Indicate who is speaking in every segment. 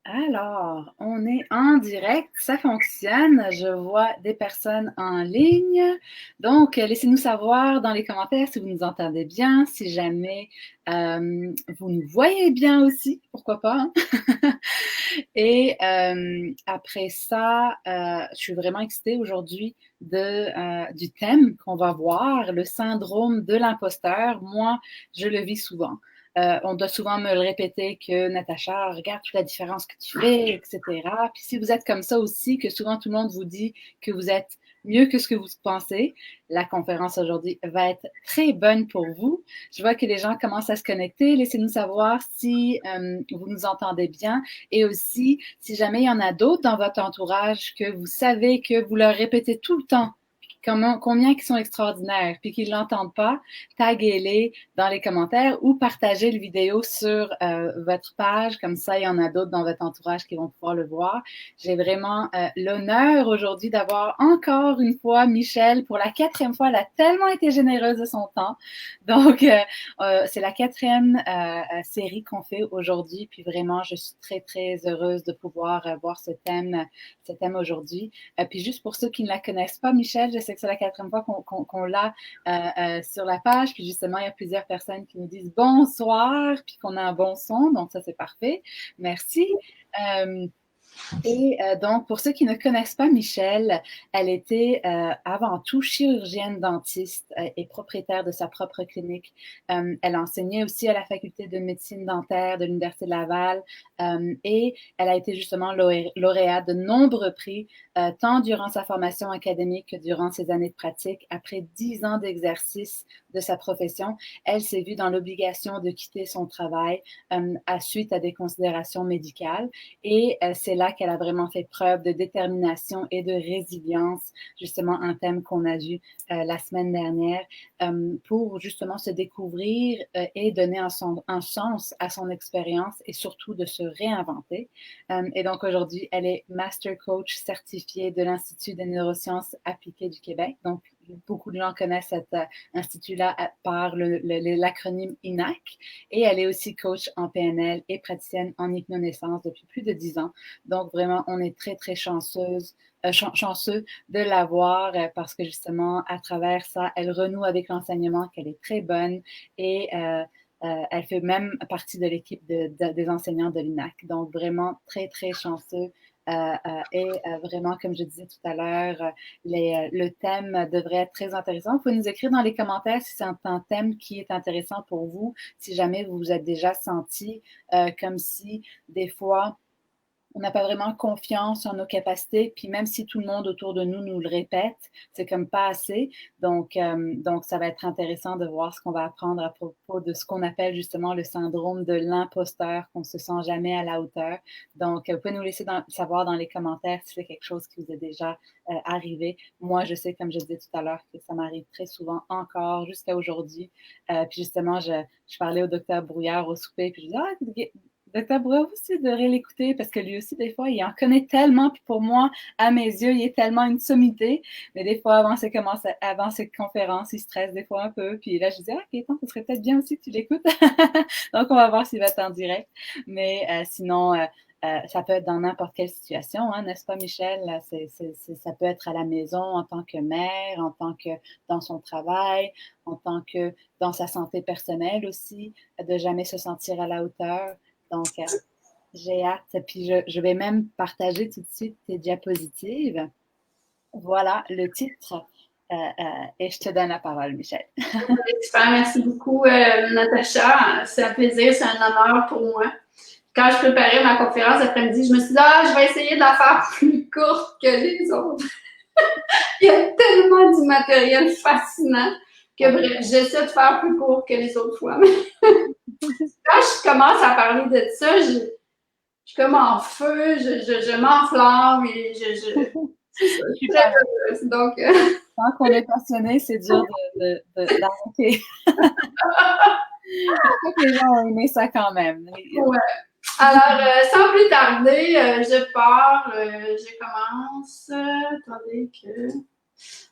Speaker 1: Alors, on est en direct, ça fonctionne. Je vois des personnes en ligne. Donc, laissez-nous savoir dans les commentaires si vous nous entendez bien, si jamais vous nous voyez bien aussi, pourquoi pas, hein? Et après ça, je suis vraiment excitée aujourd'hui du thème qu'on va voir, le syndrome de l'imposteur. Moi, je le vis souvent. On doit souvent me le répéter que Natacha, regarde toute la différence que tu fais, etc. Puis si vous êtes comme ça aussi, que souvent tout le monde vous dit que vous êtes mieux que ce que vous pensez, la conférence aujourd'hui va être très bonne pour vous. Je vois que les gens commencent à se connecter. Laissez-nous savoir si vous nous entendez bien et aussi si jamais il y en a d'autres dans votre entourage que vous savez que vous leur répétez tout le temps combien qui sont extraordinaires, puis qu'ils l'entendent pas, taguez-les dans les commentaires ou partagez le vidéo sur votre page, comme ça il y en a d'autres dans votre entourage qui vont pouvoir le voir. J'ai vraiment l'honneur aujourd'hui d'avoir encore une fois Michelle pour la 4e fois. Elle a tellement été généreuse de son temps. Donc, c'est la 4e série qu'on fait aujourd'hui, puis vraiment, je suis très, très heureuse de pouvoir voir ce thème aujourd'hui. Puis juste pour ceux qui ne la connaissent pas, Michelle, je sais que c'est la 4e fois qu'on l'a sur la page. Puis justement, il y a plusieurs personnes qui nous disent bonsoir, puis qu'on a un bon son. Donc ça, c'est parfait. Merci. Donc, pour ceux qui ne connaissent pas Michelle, elle était avant tout chirurgienne dentiste et propriétaire de sa propre clinique. Elle enseignait aussi à la faculté de médecine dentaire de l'Université de Laval et elle a été justement lauréate de nombreux prix, tant durant sa formation académique que durant ses années de pratique. Après 10 ans d'exercice de sa profession, elle s'est vue dans l'obligation de quitter son travail suite à des considérations médicales. Et c'est là qu'elle a vraiment fait preuve de détermination et de résilience, justement un thème qu'on a vu la semaine dernière, pour justement se découvrir et donner un sens à son expérience et surtout de se réinventer. Et donc aujourd'hui, elle est Master Coach certifiée de l'Institut des neurosciences appliquées du Québec. Donc, beaucoup de gens connaissent cet institut-là par l'acronyme INAC. Et elle est aussi coach en PNL et praticienne en hypnonaissance depuis plus de 10 ans. Donc, vraiment, on est très, très chanceux de l'avoir parce que justement, à travers ça, elle renoue avec l'enseignement, qu'elle est très bonne et elle fait même partie de l'équipe des enseignants de l'INAC. Donc, vraiment très, très chanceux. Et vraiment, comme je disais tout à l'heure, le thème devrait être très intéressant. Vous pouvez nous écrire dans les commentaires si c'est un thème qui est intéressant pour vous, si jamais vous vous êtes déjà senti comme si des fois on n'a pas vraiment confiance en nos capacités, puis même si tout le monde autour de nous nous le répète, c'est comme pas assez. Donc ça va être intéressant de voir ce qu'on va apprendre à propos de ce qu'on appelle justement le syndrome de l'imposteur, qu'on se sent jamais à la hauteur. Donc, vous pouvez nous laisser savoir dans les commentaires si c'est quelque chose qui vous est déjà arrivé. Moi, je sais, comme je disais tout à l'heure, que ça m'arrive très souvent encore jusqu'à aujourd'hui. Puis justement, je parlais au docteur Brouillard au souper, puis je disais, Docteur Brouillard aussi devrait l'écouter parce que lui aussi, des fois, il en connaît tellement. Puis pour moi, à mes yeux, il est tellement une sommité. Mais des fois, avant ses conférences, il stresse des fois un peu. Puis là, je dis, Gaëtan, ce serait peut-être bien aussi que tu l'écoutes. Donc, on va voir s'il va être en direct. Mais sinon, ça peut être dans n'importe quelle situation, hein, n'est-ce pas, Michel? Ça peut être à la maison en tant que mère, en tant que dans son travail, en tant que dans sa santé personnelle aussi, de jamais se sentir à la hauteur. Donc, j'ai hâte. Puis, je vais même partager tout de suite tes diapositives. Voilà le titre. Et je te donne la parole, Michel.
Speaker 2: Super, merci beaucoup, Natacha. C'est un plaisir, c'est un honneur pour moi. Quand je préparais ma conférence l'après-midi, je me suis dit, je vais essayer de la faire plus courte que les autres. Il y a tellement du matériel fascinant que, bref, j'essaie de faire plus court que les autres fois. Quand je commence à parler de ça, je suis comme en feu, je m'enflamme et je suis très heureuse. Donc,
Speaker 1: Tant qu'on est passionné, c'est dur d'arrêter. Je crois que les gens ont aimé ça quand même.
Speaker 2: Ouais. Alors, sans plus tarder, je pars, je commence. Attendez que.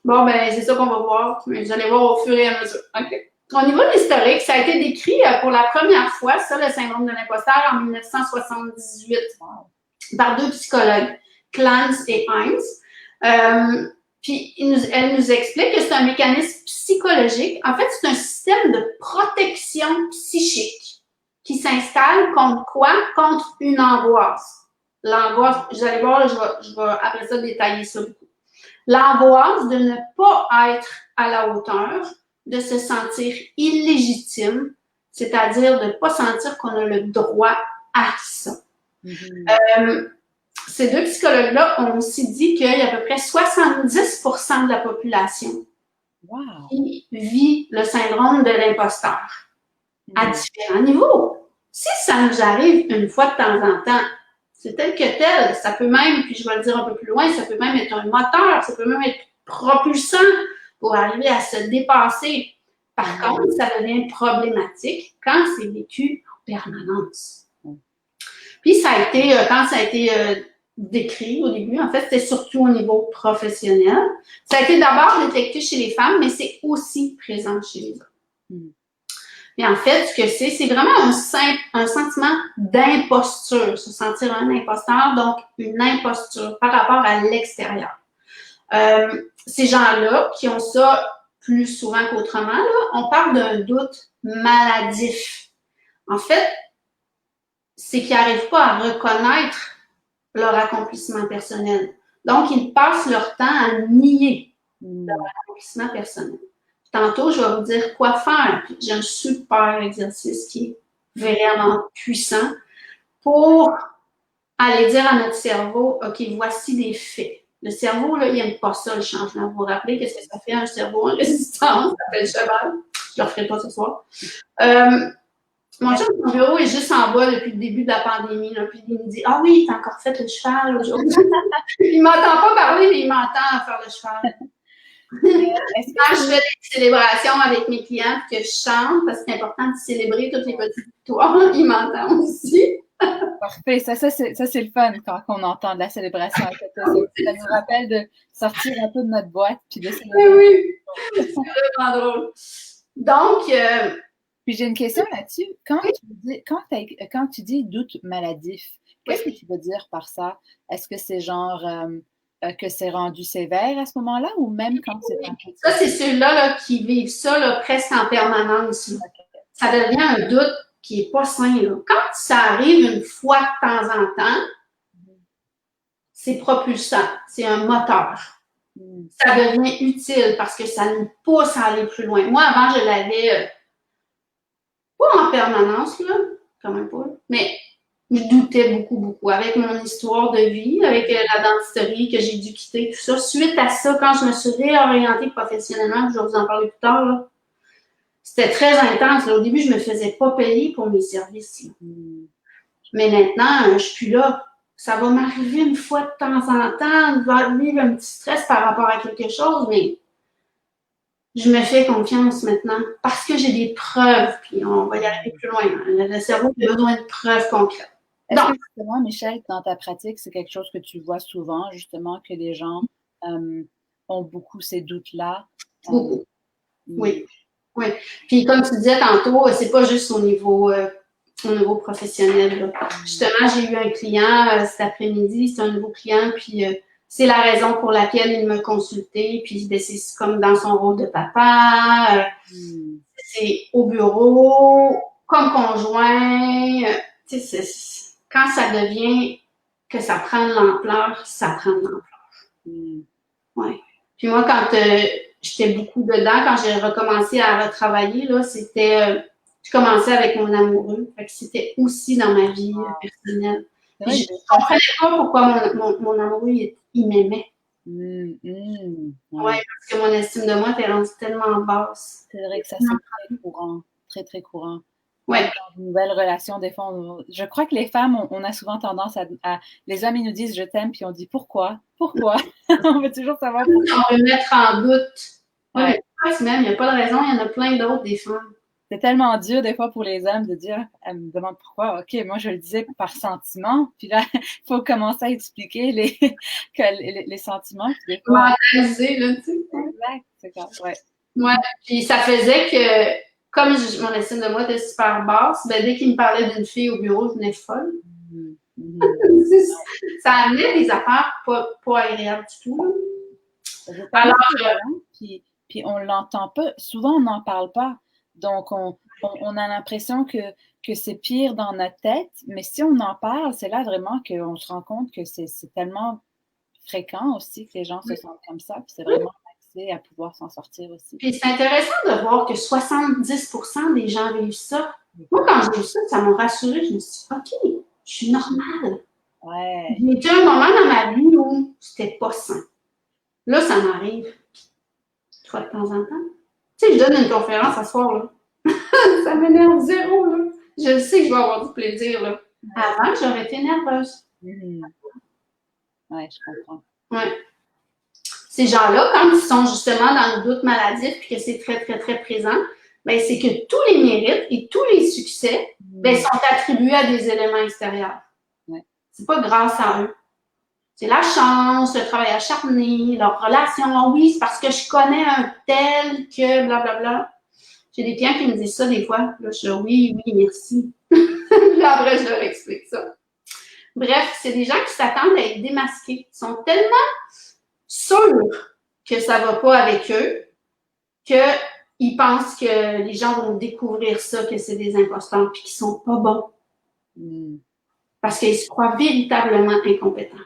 Speaker 2: Bon, ben, c'est ça qu'on va voir. Mais vous allez voir au fur et à mesure. OK. Au niveau de l'historique, ça a été décrit pour la première fois, ça, le syndrome de l'imposteur, en 1978. Wow. par 2 psychologues, Clance et Heinz. Puis, elle nous explique que c'est un mécanisme psychologique. En fait, c'est un système de protection psychique qui s'installe contre quoi? Contre une angoisse. L'angoisse, vous allez voir, je vais après ça détailler ça beaucoup. L'angoisse de ne pas être à la hauteur, de se sentir illégitime, c'est-à-dire de ne pas sentir qu'on a le droit à ça. Ces 2 psychologues-là ont aussi dit qu'il y a à peu près 70% de la population qui vit le syndrome de l'imposteur à différents niveaux. Si ça nous arrive une fois de temps en temps, c'est tel que tel. Ça peut même, puis je vais le dire un peu plus loin, ça peut même être un moteur, ça peut même être propulsant pour arriver à se dépasser. Par contre, ça devient problématique quand c'est vécu en permanence. Puis ça a été, quand ça a été décrit au début, en fait, c'était surtout au niveau professionnel. Ça a été d'abord détecté chez les femmes, mais c'est aussi présent chez les hommes. Et en fait, ce que c'est vraiment un sentiment d'imposture, se sentir un imposteur, donc une imposture par rapport à l'extérieur. Ces gens-là qui ont ça plus souvent qu'autrement, là, on parle d'un doute maladif. En fait, c'est qu'ils n'arrivent pas à reconnaître leur accomplissement personnel. Donc, ils passent leur temps à nier leur accomplissement personnel. Tantôt, je vais vous dire quoi faire. J'ai un super exercice qui est vraiment puissant pour aller dire à notre cerveau, OK, voici des faits. Le cerveau, là, il n'aime pas ça, le changement. Vous vous rappelez qu'est-ce que ça fait un cerveau en résistance? Ça fait le cheval. Je ne le ferai pas ce soir. Mon chum, son bureau est juste en bas depuis le début de la pandémie. Là, puis il me dit, ah oui, t'as encore fait le cheval aujourd'hui. Il ne m'entend pas parler, mais il m'entend faire le cheval. Quand je fais des célébrations avec mes clients que je chante, parce que c'est important de célébrer toutes les petites victoires, ils m'entendent aussi.
Speaker 1: Parfait, ça c'est le fun quand on entend de la célébration. Ça nous rappelle de sortir un peu de notre boîte puis de célébrer.
Speaker 2: Oui, c'est vraiment drôle. Donc,
Speaker 1: puis j'ai une question là-dessus. Quand tu dis doute maladif, qu'est-ce que tu veux dire par ça? Est-ce que c'est genre que c'est rendu sévère à ce moment-là ou même quand c'est un petit?
Speaker 2: Ça, c'est ceux-là là, qui vivent ça là, presque en permanence. Okay. Ça devient un doute qui n'est pas sain. Là. Quand ça arrive une fois de temps en temps, c'est propulsant, c'est un moteur. Ça devient utile parce que ça nous pousse à aller plus loin. Moi, avant, je l'avais pas en permanence, là, quand même pas, mais je doutais beaucoup. Avec mon histoire de vie, avec la dentisterie que j'ai dû quitter, tout ça. Suite à ça, quand je me suis réorientée professionnellement, je vais vous en parler plus tard, là, c'était très intense. Là. Au début, je ne me faisais pas payer pour mes services. Mais maintenant, je ne suis plus là. Ça va m'arriver une fois de temps en temps, de vivre un petit stress par rapport à quelque chose, mais je me fais confiance maintenant parce que j'ai des preuves, puis on va y arriver plus loin. Le cerveau a besoin de preuves concrètes.
Speaker 1: Est-ce que justement, Michel, dans ta pratique, c'est quelque chose que tu vois souvent, justement, que les gens ont beaucoup ces doutes-là?
Speaker 2: Beaucoup. Oui. Puis comme tu disais tantôt, c'est pas juste au niveau professionnel. Là. Justement, j'ai eu un client cet après-midi, c'est un nouveau client, puis c'est la raison pour laquelle il m'a consulté, puis c'est comme dans son rôle de papa, c'est au bureau, comme conjoint, quand ça devient que ça prend de l'ampleur, ça prend de l'ampleur. Ouais. Puis moi, quand j'étais beaucoup dedans, quand j'ai recommencé à retravailler, là, c'était... je commençais avec mon amoureux. Fait que c'était aussi dans ma vie personnelle. Puis je ne comprenais pas pourquoi mon amoureux, il m'aimait. Ouais, parce que mon estime de moi était rendue tellement basse.
Speaker 1: C'est vrai que ça, c'est très courant. Très, très courant.
Speaker 2: Ouais.
Speaker 1: Dans une nouvelle relation, des fois, je crois que les femmes, on a souvent tendance à... Les hommes, ils nous disent « je t'aime », puis on dit « pourquoi ?» Pourquoi? On veut toujours savoir pourquoi.
Speaker 2: On veut mettre en doute. Ouais, mais même, il n'y a pas de raison, il y en a plein d'autres, des femmes.
Speaker 1: C'est tellement dur, des fois, pour les hommes de dire « elle me demande pourquoi ». OK, moi, je le disais par sentiment, puis là, il faut commencer à expliquer les sentiments.
Speaker 2: Mentaliser, là, tu sais.
Speaker 1: Exact, c'est clair, ouais.
Speaker 2: Ouais, puis ça faisait que... Comme mon estime de moi était super basse, ben dès qu'il me parlait d'une fille au bureau, je venais folle. Ça amenait des affaires pas agréables du tout.
Speaker 1: Alors, puis on l'entend pas. Souvent, on n'en parle pas. Donc, on a l'impression que c'est pire dans notre tête. Mais si on en parle, c'est là vraiment qu'on se rend compte que c'est tellement fréquent aussi que les gens se sentent comme ça. Puis c'est vraiment accès à pouvoir s'en sortir aussi.
Speaker 2: Puis c'est intéressant de voir que 70% des gens réussissent ça. Moi, quand j'ai vu ça, ça m'a rassurée. Je me suis dit, OK, je suis normale.
Speaker 1: Ouais.
Speaker 2: J'ai été un moment dans ma vie où c'était pas sain. Là, ça m'arrive. Une fois de temps en temps. Tu sais, je donne une conférence ce soir, là. Ça m'énerve zéro, là. Je sais que je vais avoir du plaisir, là. Avant, j'aurais été nerveuse.
Speaker 1: Ouais, je comprends.
Speaker 2: Ouais. Ces gens-là, quand ils sont justement dans le doute maladif et que c'est très, très, très présent, ben, c'est que tous les mérites et tous les succès ben, sont attribués à des éléments extérieurs.
Speaker 1: Ouais.
Speaker 2: C'est pas grâce à eux. C'est la chance, le travail acharné, leur relation. Oui, c'est parce que je connais un tel que blablabla. J'ai des clients qui me disent ça des fois. Là, je dis oui, merci. Puis après, je leur explique ça. Bref, c'est des gens qui s'attendent à être démasqués. Ils sont tellement sûrs que ça ne va pas avec eux qu'ils pensent que les gens vont découvrir ça, que c'est des imposteurs puis qu'ils sont pas bons. Parce qu'ils se croient véritablement incompétents.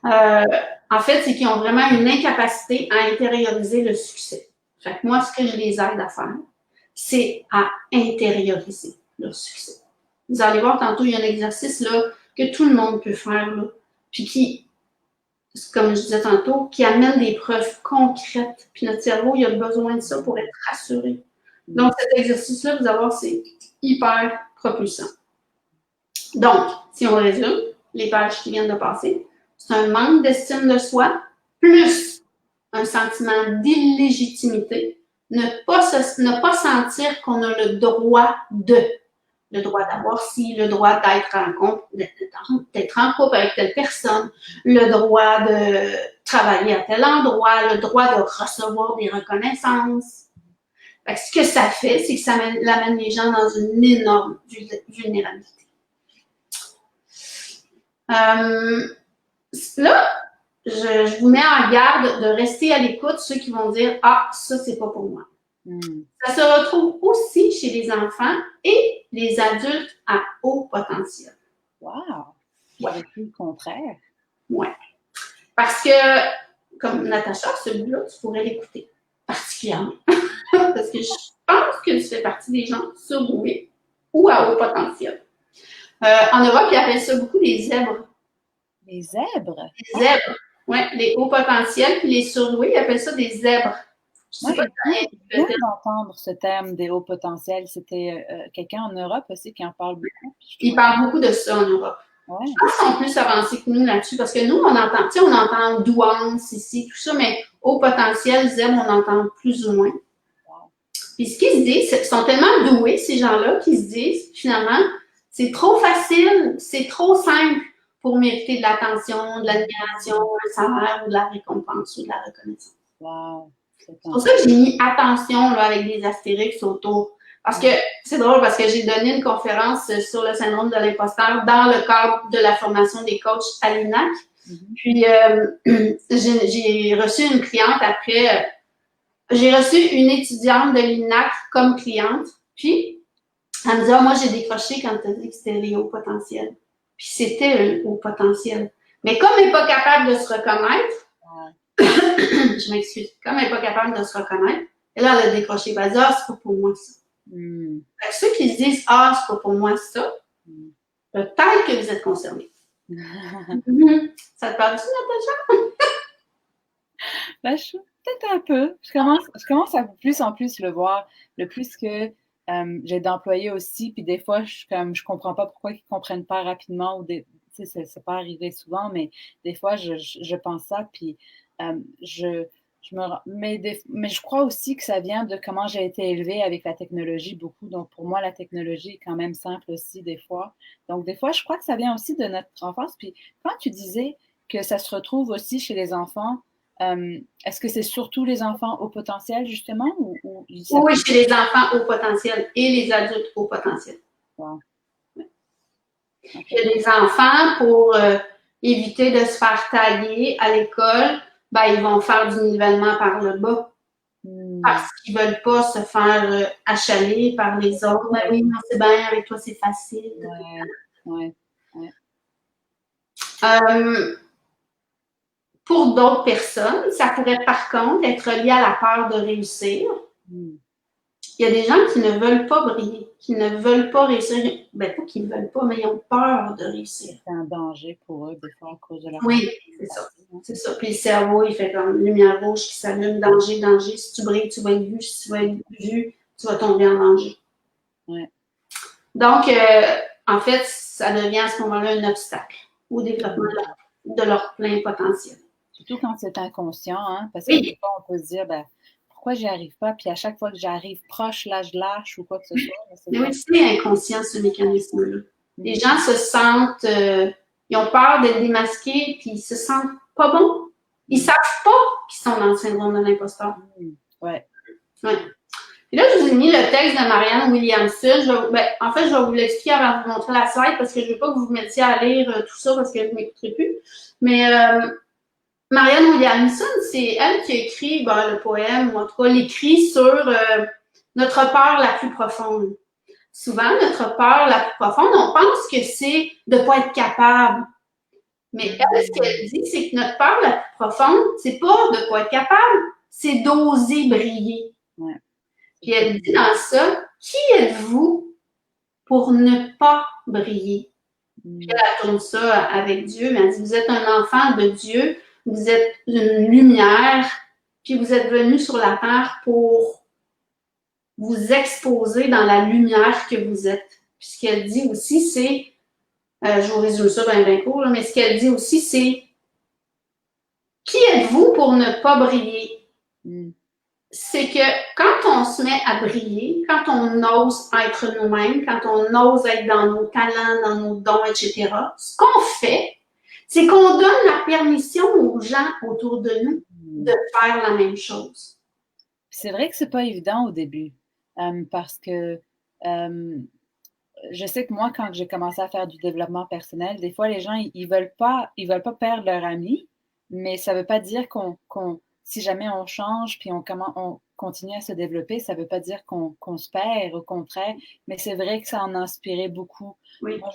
Speaker 2: En fait, c'est qu'ils ont vraiment une incapacité à intérioriser le succès. Fait que moi, ce que je les aide à faire, c'est à intérioriser leur succès. Vous allez voir tantôt, il y a un exercice là, que tout le monde peut faire, là, puis qui, comme je disais tantôt, qui amène des preuves concrètes. Puis notre cerveau, il a besoin de ça pour être rassuré. Donc, cet exercice-là, vous allez voir, c'est hyper propulsant. Donc, si on résume les pages qui viennent de passer, c'est un manque d'estime de soi, plus un sentiment d'illégitimité, ne pas sentir qu'on a le droit d'avoir ci, le droit d'être en couple avec telle personne, le droit de travailler à tel endroit, le droit de recevoir des reconnaissances. Fait que ce que ça fait, c'est que ça amène les gens dans une énorme vulnérabilité. Là, je vous mets en garde de rester à l'écoute ceux qui vont dire « Ah, ça, c'est pas pour moi ». Ça se retrouve aussi chez les enfants et les adultes à haut potentiel.
Speaker 1: Wow! J'aurais cru le contraire.
Speaker 2: Oui. Parce que, comme Natacha, celui-là, tu pourrais l'écouter particulièrement. Parce que je pense que tu fais partie des gens surdoués ou à haut potentiel. En Europe, ils appellent ça beaucoup des zèbres.
Speaker 1: Les zèbres?
Speaker 2: Les zèbres. Oui, les hauts potentiels, puis les surdoués, ils appellent ça des zèbres.
Speaker 1: Moi, j'ai bien d'entendre ce terme des hauts potentiels. C'était quelqu'un en Europe aussi qui en parle beaucoup.
Speaker 2: Il parle beaucoup de ça en Europe.
Speaker 1: Ouais.
Speaker 2: Je pense qu'ils sont plus avancés que nous là-dessus, parce que nous, on entend douance ici, tout ça, mais haut potentiel, zèbre, on entend plus ou moins. Wow. Puis ce qu'ils se disent, ils sont tellement doués, ces gens-là, qu'ils se disent, finalement, c'est trop facile, c'est trop simple pour mériter de l'attention, de l'admiration, un salaire ou de la récompense ou de la reconnaissance.
Speaker 1: Wow.
Speaker 2: C'est pour ça que j'ai mis attention là, avec des astérix autour. Parce que c'est drôle parce que j'ai donné une conférence sur le syndrome de l'imposteur dans le cadre de la formation des coachs à l'INAC. Puis j'ai reçu une cliente après. J'ai reçu une étudiante de l'INAC comme cliente. Puis elle me dit moi j'ai décroché quand tu as dit que c'était les hauts potentiels. Puis c'était un haut potentiel. Mais comme elle n'est pas capable de se reconnaître, je m'excuse, comme elle n'est pas capable de se reconnaître, et là, elle a décroché. Elle a dit, c'est pas pour moi ça. Ceux qui se disent, c'est pas pour moi ça, peut-être que vous êtes concernés. Ça te parle-tu, Natacha?
Speaker 1: Ben, peut-être un peu. Je commence à plus en plus le voir, le plus que j'ai d'employés aussi, puis des fois, je comprends pas pourquoi ils comprennent pas rapidement, ou c'est pas arrivé souvent, mais des fois, je pense ça, puis mais je crois aussi que ça vient de comment j'ai été élevée avec la technologie beaucoup. Donc, pour moi, la technologie est quand même simple aussi des fois. Donc, des fois, je crois que ça vient aussi de notre enfance. Puis, quand tu disais que ça se retrouve aussi chez les enfants, est-ce que c'est surtout les enfants au potentiel, justement?
Speaker 2: Oui, chez les enfants au potentiel et les adultes au potentiel.
Speaker 1: Wow. OK.
Speaker 2: Puis il y a des enfants, pour éviter de se faire tailler à l'école, ben, ils vont faire du nivellement par le bas. Parce qu'ils ne veulent pas se faire achaler par les autres. Ben oui, non, c'est bien, avec toi, c'est facile.
Speaker 1: Ouais.
Speaker 2: Pour d'autres personnes, ça pourrait par contre être lié à la peur de réussir. Il y a des gens qui ne veulent pas briller, qui ne veulent pas réussir. Ben, pas qu'ils ne veulent pas, mais ils ont peur de réussir.
Speaker 1: C'est un danger pour eux, des fois, à cause de leur...
Speaker 2: Oui, c'est ça. C'est ça. Puis le cerveau, il fait comme lumière rouge qui s'allume, danger, danger. Si tu brilles, tu vas être vu. Si tu vas être vu, tu vas tomber en danger.
Speaker 1: Ouais.
Speaker 2: Donc, en fait, ça devient à ce moment-là un obstacle au développement de leur plein potentiel.
Speaker 1: Surtout quand c'est inconscient, hein, parce que
Speaker 2: Oui.
Speaker 1: des fois, on peut se dire, ben, pourquoi j'y arrive pas? Puis à chaque fois que j'arrive proche, là, je lâche ou quoi que ce soit.
Speaker 2: Mais oui, c'est inconscient, ce mécanisme-là. Les gens se sentent, ils ont peur d'être démasqués, puis ils se sentent pas bons. Ils savent pas qu'ils sont dans le syndrome de l'imposteur.
Speaker 1: Ouais.
Speaker 2: Et là, je vous ai mis le texte de Marianne Williamson. En fait, je vais vous l'expliquer avant de vous montrer la slide parce que je ne veux pas que vous vous mettiez à lire tout ça parce que vous ne m'écouterez plus. Mais Marianne Williamson, c'est elle qui a écrit le poème, ou en tout cas l'écrit sur notre peur la plus profonde. Souvent, notre peur la plus profonde, on pense que c'est de ne pas être capable. Mais elle, ce qu'elle dit, c'est que notre peur la plus profonde, c'est pas de ne pas être capable, c'est d'oser briller.
Speaker 1: Ouais.
Speaker 2: Puis elle dit dans ça, qui êtes-vous pour ne pas briller? Puis elle tourne ça avec Dieu, mais elle dit, vous êtes un enfant de Dieu, vous êtes une lumière, puis vous êtes venu sur la terre pour vous exposer dans la lumière que vous êtes. Puis ce qu'elle dit aussi, c'est, je vous résume ça bien court, mais ce qu'elle dit aussi, c'est, qui êtes-vous pour ne pas briller? C'est que quand on se met à briller, quand on ose être nous-mêmes, quand on ose être dans nos talents, dans nos dons, etc., ce qu'on fait, c'est qu'on donne la permission aux gens autour de nous de faire la même chose.
Speaker 1: C'est vrai que c'est pas évident au début, parce que je sais que moi, quand j'ai commencé à faire du développement personnel, des fois, les gens, ils veulent pas perdre leur ami, mais ça veut pas dire si jamais on change puis on continue à se développer, ça veut pas dire qu'on se perd, au contraire. Mais c'est vrai que ça en a inspiré beaucoup.
Speaker 2: Oui.
Speaker 1: Moi,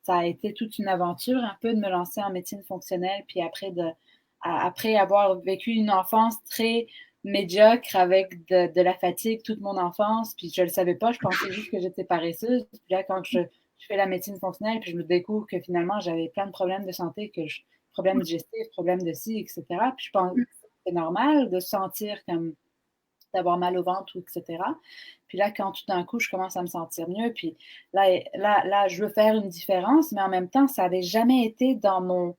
Speaker 1: ça a été toute une aventure un peu de me lancer en médecine fonctionnelle, puis après avoir vécu une enfance très médiocre avec de la fatigue toute mon enfance, puis je le savais pas, je pensais juste que j'étais paresseuse. Puis là, quand je fais la médecine fonctionnelle, puis je me découvre que finalement, j'avais plein de problèmes de santé, problèmes digestifs, problèmes de ci, etc. Puis je pense que c'est normal de se sentir comme d'avoir mal au ventre, etc. Puis là, quand tout d'un coup, je commence à me sentir mieux, puis là, je veux faire une différence, mais en même temps, ça n'avait jamais été dans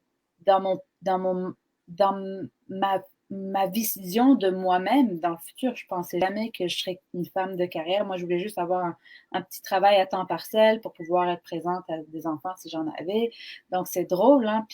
Speaker 1: ma vision de moi-même dans le futur. Je pensais jamais que je serais une femme de carrière. Moi, je voulais juste avoir un petit travail à temps partiel pour pouvoir être présente à des enfants si j'en avais. Donc, c'est drôle, hein?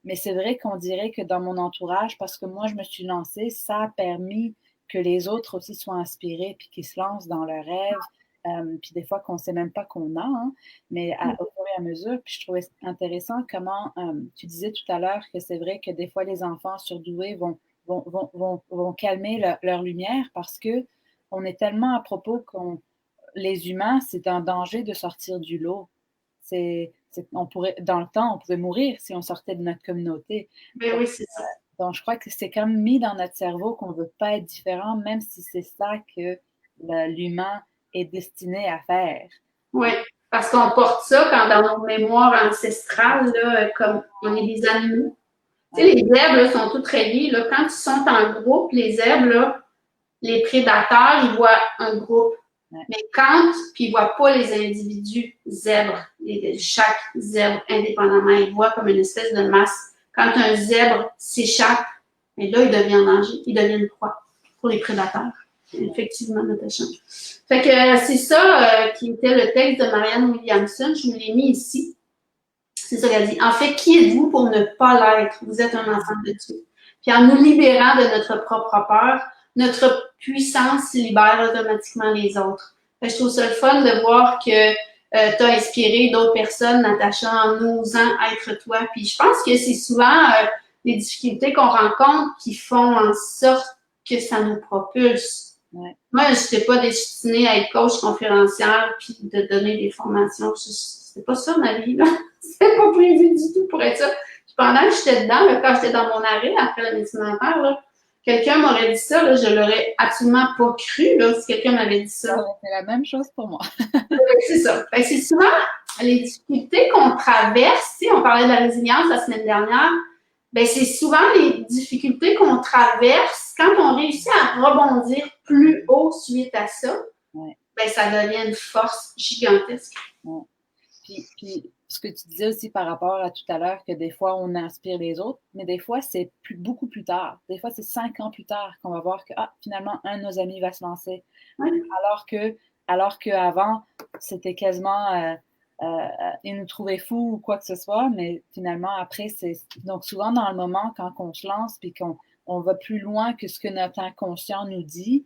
Speaker 1: Mais c'est vrai qu'on dirait que dans mon entourage, parce que moi, je me suis lancée, ça a permis que les autres aussi soient inspirés puis qu'ils se lancent dans leurs rêves. Puis des fois qu'on ne sait même pas qu'on a, hein, mais au fur et à mesure. Puis je trouvais intéressant comment tu disais tout à l'heure que c'est vrai que des fois les enfants surdoués vont calmer leur lumière parce que on est tellement à propos qu'on les humains, c'est un danger de sortir du lot. Dans le temps, on pouvait mourir si on sortait de notre communauté.
Speaker 2: Ben oui, c'est ça.
Speaker 1: Donc, je crois que c'est comme mis dans notre cerveau qu'on ne veut pas être différent, même si c'est ça que l'humain est destiné à faire.
Speaker 2: Oui, parce qu'on porte ça quand dans nos mémoires ancestrales, là, comme on est des animaux. Tu sais, les zèbres là, sont toutes reliées. Là, quand ils sont en groupe, les zèbres, là, les prédateurs, ils voient un groupe. Ouais. Mais puis ils ne voient pas les individus zèbres, chaque zèbre indépendamment, ils voient comme une espèce de masse. Quand un zèbre s'échappe, et là, il devient en danger, il devient une proie pour les prédateurs. Effectivement, Natacha. Fait que c'est ça qui était le texte de Marianne Williamson. Je vous l'ai mis ici. C'est ça qu'elle dit. En fait, qui êtes-vous pour ne pas l'être? Vous êtes un enfant de Dieu. Puis en nous libérant de notre propre peur, notre puissance libère automatiquement les autres. Fait que je trouve ça le fun de voir que t'as inspiré d'autres personnes, Natacha, en osant être toi. Puis je pense que c'est souvent les difficultés qu'on rencontre qui font en sorte que ça nous propulse.
Speaker 1: Ouais.
Speaker 2: Moi, je n'étais pas destinée à être coach conférencière puis de donner des formations. C'était pas ça ma vie, là. C'était pas prévu du tout pour être ça. Puis pendant que j'étais dedans, là, quand j'étais dans mon arrêt après la médecine dentaire, là, quelqu'un m'aurait dit ça, là, je l'aurais absolument pas cru, là, si quelqu'un m'avait dit ça.
Speaker 1: C'est la même chose pour moi.
Speaker 2: C'est ça. Fait que c'est souvent les difficultés qu'on traverse. On parlait de la résilience la semaine dernière. Ben, c'est souvent les difficultés qu'on traverse quand on réussit à rebondir plus haut suite à ça.
Speaker 1: Ouais.
Speaker 2: Ben, ça devient une force gigantesque.
Speaker 1: Ouais. Puis, ce que tu disais aussi par rapport à tout à l'heure, que des fois, on inspire les autres, mais des fois, c'est beaucoup plus tard. Des fois, c'est 5 ans plus tard qu'on va voir que, finalement, un de nos amis va se lancer.
Speaker 2: Ouais.
Speaker 1: Alors qu'avant, c'était quasiment... ils nous trouvaient fous ou quoi que ce soit, mais finalement, après, c'est... Donc, souvent, dans le moment, quand on se lance puis qu'on va plus loin que ce que notre inconscient nous dit,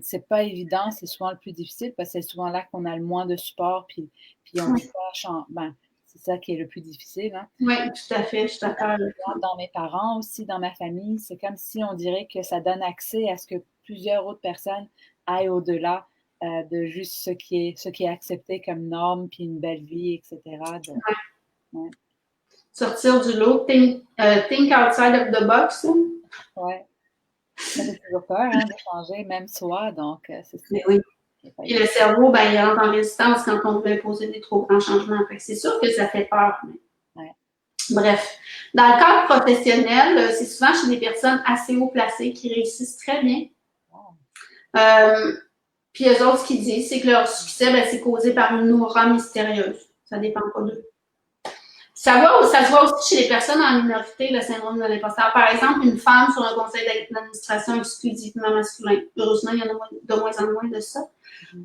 Speaker 1: c'est pas évident, c'est souvent le plus difficile parce que c'est souvent là qu'on a le moins de support puis on peut pas c'est ça qui est le plus difficile. Hein?
Speaker 2: Oui, tout à fait, je suis d'accord.
Speaker 1: Dans mes parents aussi, dans ma famille, c'est comme si on dirait que ça donne accès à ce que plusieurs autres personnes aillent au-delà de juste ce qui est accepté comme norme, puis une belle vie, etc.
Speaker 2: Ouais. Sortir du lot, think outside of the box.
Speaker 1: Oui. Ça fait toujours peur de changer, même soi, donc c'est ça.
Speaker 2: Oui. Et le cerveau, ben, il rentre en résistance quand on veut imposer des trop grands changements. Fait que c'est sûr que ça fait peur. Mais...
Speaker 1: Ouais.
Speaker 2: Bref. Dans le cadre professionnel, c'est souvent chez des personnes assez haut placées qui réussissent très bien. Wow. Puis eux autres, ce qu'ils disent, c'est que leur succès, ben, c'est causé par une aura mystérieuse. Ça dépend pas d'eux. Ça se voit aussi chez les personnes en minorité, le syndrome de l'imposteur. Par exemple, une femme sur un conseil d'administration exclusivement masculin. Heureusement, il y en a de moins en moins de ça.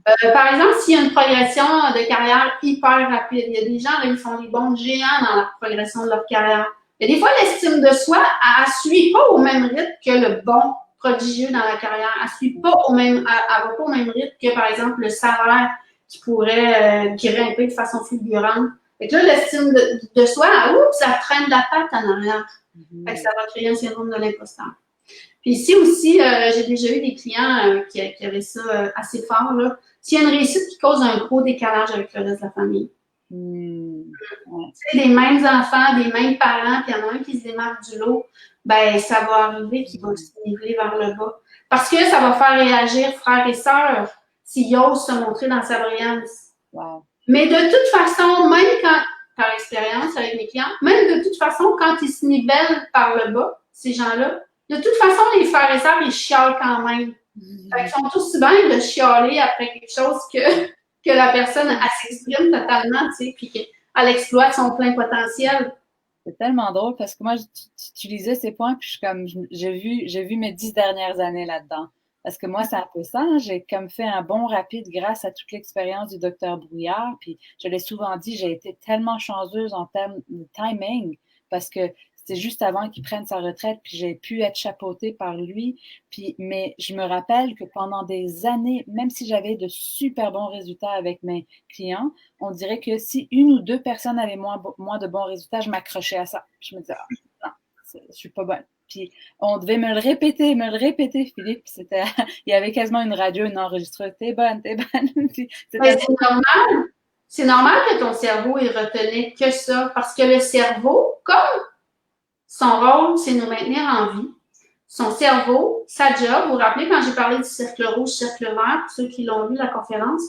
Speaker 2: Par exemple, s'il y a une progression de carrière hyper rapide, il y a des gens, là, ils font des bonds géants dans la progression de leur carrière. Et des fois, l'estime de soi, elle ne suit pas au même rythme que le bond prodigieux dans la carrière. Elle ne suit pas elle va pas au même rythme que, par exemple, le salaire qui pourrait grimper de façon fulgurante. Fait que là, l'estime de soi, ça traîne de la patte en arrière. Fait que ça va créer un syndrome de l'imposteur. Puis ici aussi, j'ai déjà eu des clients qui avaient ça assez fort. S'il y a une réussite qui cause un gros décalage avec le reste de la famille. C'est les mêmes enfants, des mêmes parents, puis il y en a un qui se démarque du lot, ben ça va arriver qu'il va se niveler vers le bas. Parce que ça va faire réagir frères et sœurs s'ils osent se montrer dans sa brillance.
Speaker 1: Wow.
Speaker 2: Mais de toute façon, même quand, par expérience avec mes clients, même de toute façon, quand ils se nivellent par le bas, ces gens-là, de toute façon, les frères et sœurs, ils chialent quand même. Fait qu'ils sont aussi bien de chialer après quelque chose que la personne, elle s'exprime totalement, tu sais, puis qu'elle exploite son plein potentiel.
Speaker 1: C'est tellement drôle parce que moi, tu lisais ces points, puis je suis comme, j'ai vu mes 10 dernières années là-dedans. Parce que moi, c'est un peu ça. Hein? J'ai comme fait un bond rapide grâce à toute l'expérience du docteur Brouillard. Puis je l'ai souvent dit, j'ai été tellement chanceuse en termes de timing parce que c'était juste avant qu'il prenne sa retraite, puis j'ai pu être chapeautée par lui. Mais je me rappelle que pendant des années, même si j'avais de super bons résultats avec mes clients, on dirait que si une ou deux personnes avaient moins de bons résultats, je m'accrochais à ça. Je me disais, non, je suis pas bonne. Puis on devait me le répéter, Philippe. Il y avait quasiment une radio, une enregistreuse. T'es bonne.
Speaker 2: C'est normal que ton cerveau il retenait que ça, parce que le cerveau, comme son rôle, c'est nous maintenir en vie. Son cerveau, sa job, vous vous rappelez quand j'ai parlé du cercle rouge, cercle vert, pour ceux qui l'ont vu la conférence,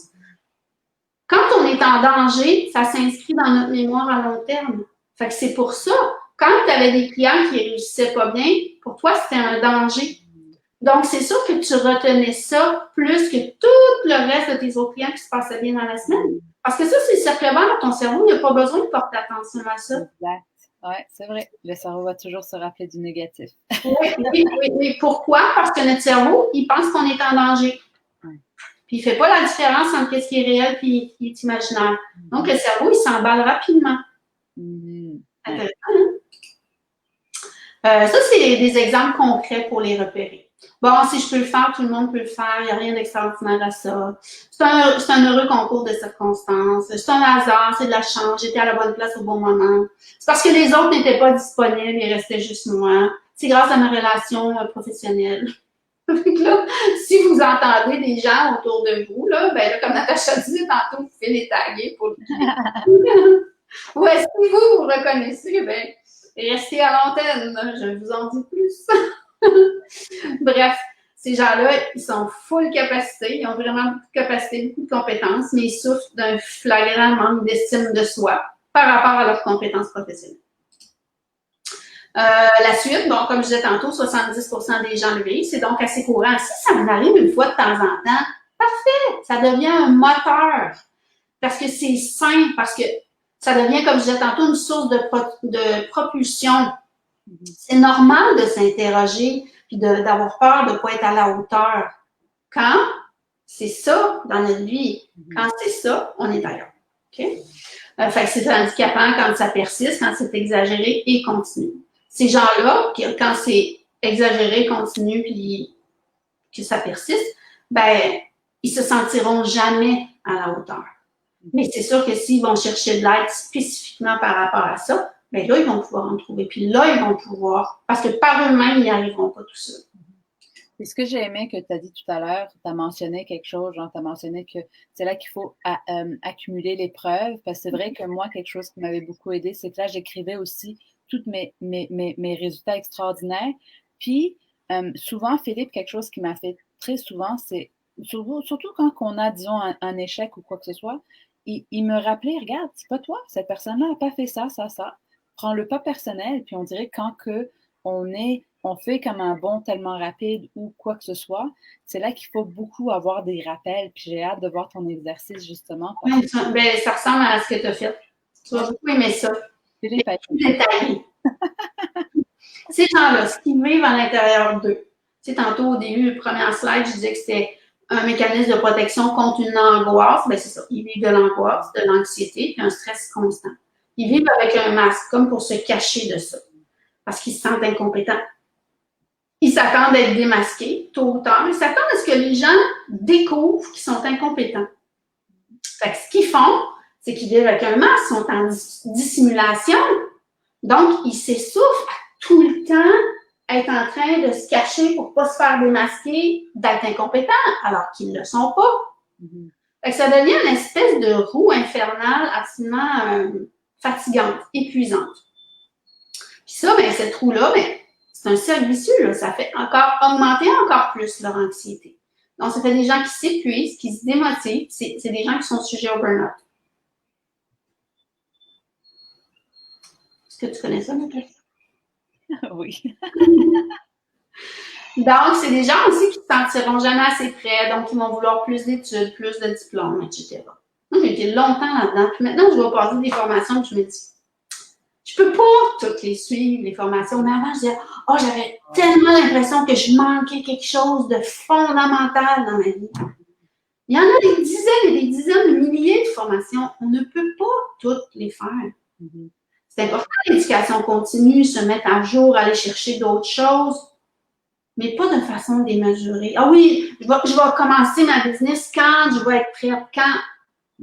Speaker 2: quand on est en danger, ça s'inscrit dans notre mémoire à long terme. Fait que c'est pour ça. Quand tu avais des clients qui réussissaient pas bien, pour toi, c'était un danger. Donc, c'est sûr que tu retenais ça plus que tout le reste de tes autres clients qui se passaient bien dans la semaine. Parce que ça, c'est le cercle vert dans ton cerveau. Il n'y a pas besoin de porter attention à ça.
Speaker 1: Exact. Oui, c'est vrai. Le cerveau va toujours se rappeler du négatif.
Speaker 2: Oui. Pourquoi? Parce que notre cerveau, il pense qu'on est en danger. Puis, il ne fait pas la différence entre ce qui est réel et ce qui est imaginaire. Donc, le cerveau, il s'emballe rapidement. Intéressant, hein? Ça, c'est des exemples concrets pour les repérer. Bon, si je peux le faire, tout le monde peut le faire. Il n'y a rien d'extraordinaire à ça. C'est un heureux concours de circonstances. C'est un hasard, c'est de la chance. J'étais à la bonne place au bon moment. C'est parce que les autres n'étaient pas disponibles, il restait juste moi. C'est grâce à ma relation professionnelle. Donc là, si vous entendez des gens autour de vous, là, ben là, comme Natacha disait tantôt, vous pouvez les taguer pour le ou est-ce que vous vous reconnaissez, ben, restez à l'antenne, je vous en dis plus. Bref, ces gens-là, ils sont full capacité, ils ont vraiment beaucoup de capacité, beaucoup de compétences, mais ils souffrent d'un flagrant manque d'estime de soi par rapport à leurs compétences professionnelles. La suite, bon, comme je disais tantôt, 70% des gens le vivent, c'est donc assez courant. Si ça vous arrive une fois de temps en temps, parfait, ça devient un moteur parce que c'est sain, parce que ça devient, comme je disais tantôt, une source de propulsion. C'est normal de s'interroger puis d'avoir peur de ne pas être à la hauteur. Quand c'est ça dans notre vie, quand c'est ça, on est ailleurs. Okay? Fait que c'est handicapant quand ça persiste, quand c'est exagéré et continu. Ces gens-là, quand c'est exagéré, continu, puis que ça persiste, ben, ils se sentiront jamais à la hauteur. Mais c'est sûr que s'ils vont chercher de l'aide spécifiquement par rapport à ça, ben là, ils vont pouvoir en trouver. Puis là, ils vont pouvoir, parce que par eux-mêmes, ils n'y arriveront pas tout seuls.
Speaker 1: C'est ce que j'ai aimé que tu as dit tout à l'heure, tu as mentionné quelque chose, genre tu as mentionné que c'est là qu'il faut accumuler les preuves, parce que c'est vrai que moi, quelque chose qui m'avait beaucoup aidé, c'est que là, j'écrivais aussi tous mes résultats extraordinaires. Puis, souvent, Philippe, quelque chose qui m'a fait très souvent, c'est, surtout quand on a, disons, un échec ou quoi que ce soit, il me rappelait, regarde, c'est pas toi, cette personne-là n'a pas fait ça, ça, ça. Prends-le pas personnel, puis on dirait quand que on fait comme un bond tellement rapide ou quoi que ce soit, c'est là qu'il faut beaucoup avoir des rappels. Puis j'ai hâte de voir ton exercice, justement.
Speaker 2: Oui, ça ressemble à ce que tu as fait. Tu vas beaucoup aimer ça.
Speaker 1: Philippe,
Speaker 2: Ces gens-là, ce qu'ils vivent à l'intérieur d'eux. Tu sais, tantôt, au début, le premier slide, je disais que c'était un mécanisme de protection contre une angoisse. Bien, c'est ça. Ils vivent de l'angoisse, de l'anxiété, puis un stress constant. Ils vivent avec un masque, comme pour se cacher de ça, parce qu'ils se sentent incompétents. Ils s'attendent à être démasqués, tôt ou tard. Ils s'attendent à ce que les gens découvrent qu'ils sont incompétents. Fait que ce qu'ils font, c'est qu'ils vivent avec un masque, ils sont en dissimulation. Donc, ils s'essoufflent à tout le temps être en train de se cacher pour ne pas se faire démasquer, d'être incompétents, alors qu'ils ne le sont pas. Fait que ça devient une espèce de roue infernale absolument fatigante, épuisante. Puis ça, ben, cette roue-là, ben, c'est un cercle vicieux, là. Ça fait encore augmenter encore plus leur anxiété. Donc, ça fait des gens qui s'épuisent, qui se démotivent. C'est des gens qui sont sujets au burn-out. Est-ce que tu connais ça, Nathalie?
Speaker 1: Oui.
Speaker 2: Donc, c'est des gens aussi qui ne se sentiront jamais assez près, donc ils vont vouloir plus d'études, plus de diplômes, etc. Moi, j'ai été longtemps là-dedans. Puis maintenant, je vais passer des formations que je me dis, je peux pas toutes les suivre, les formations. Mais avant, je disais, oh, j'avais tellement l'impression que je manquais quelque chose de fondamental dans ma vie. Il y en a des dizaines et des dizaines de milliers de formations. On ne peut pas toutes les faire. C'est important, l'éducation continue, se mettre à jour, aller chercher d'autres choses, mais pas de façon démesurée. Ah oui, je vais commencer ma business quand je vais être prête, quand.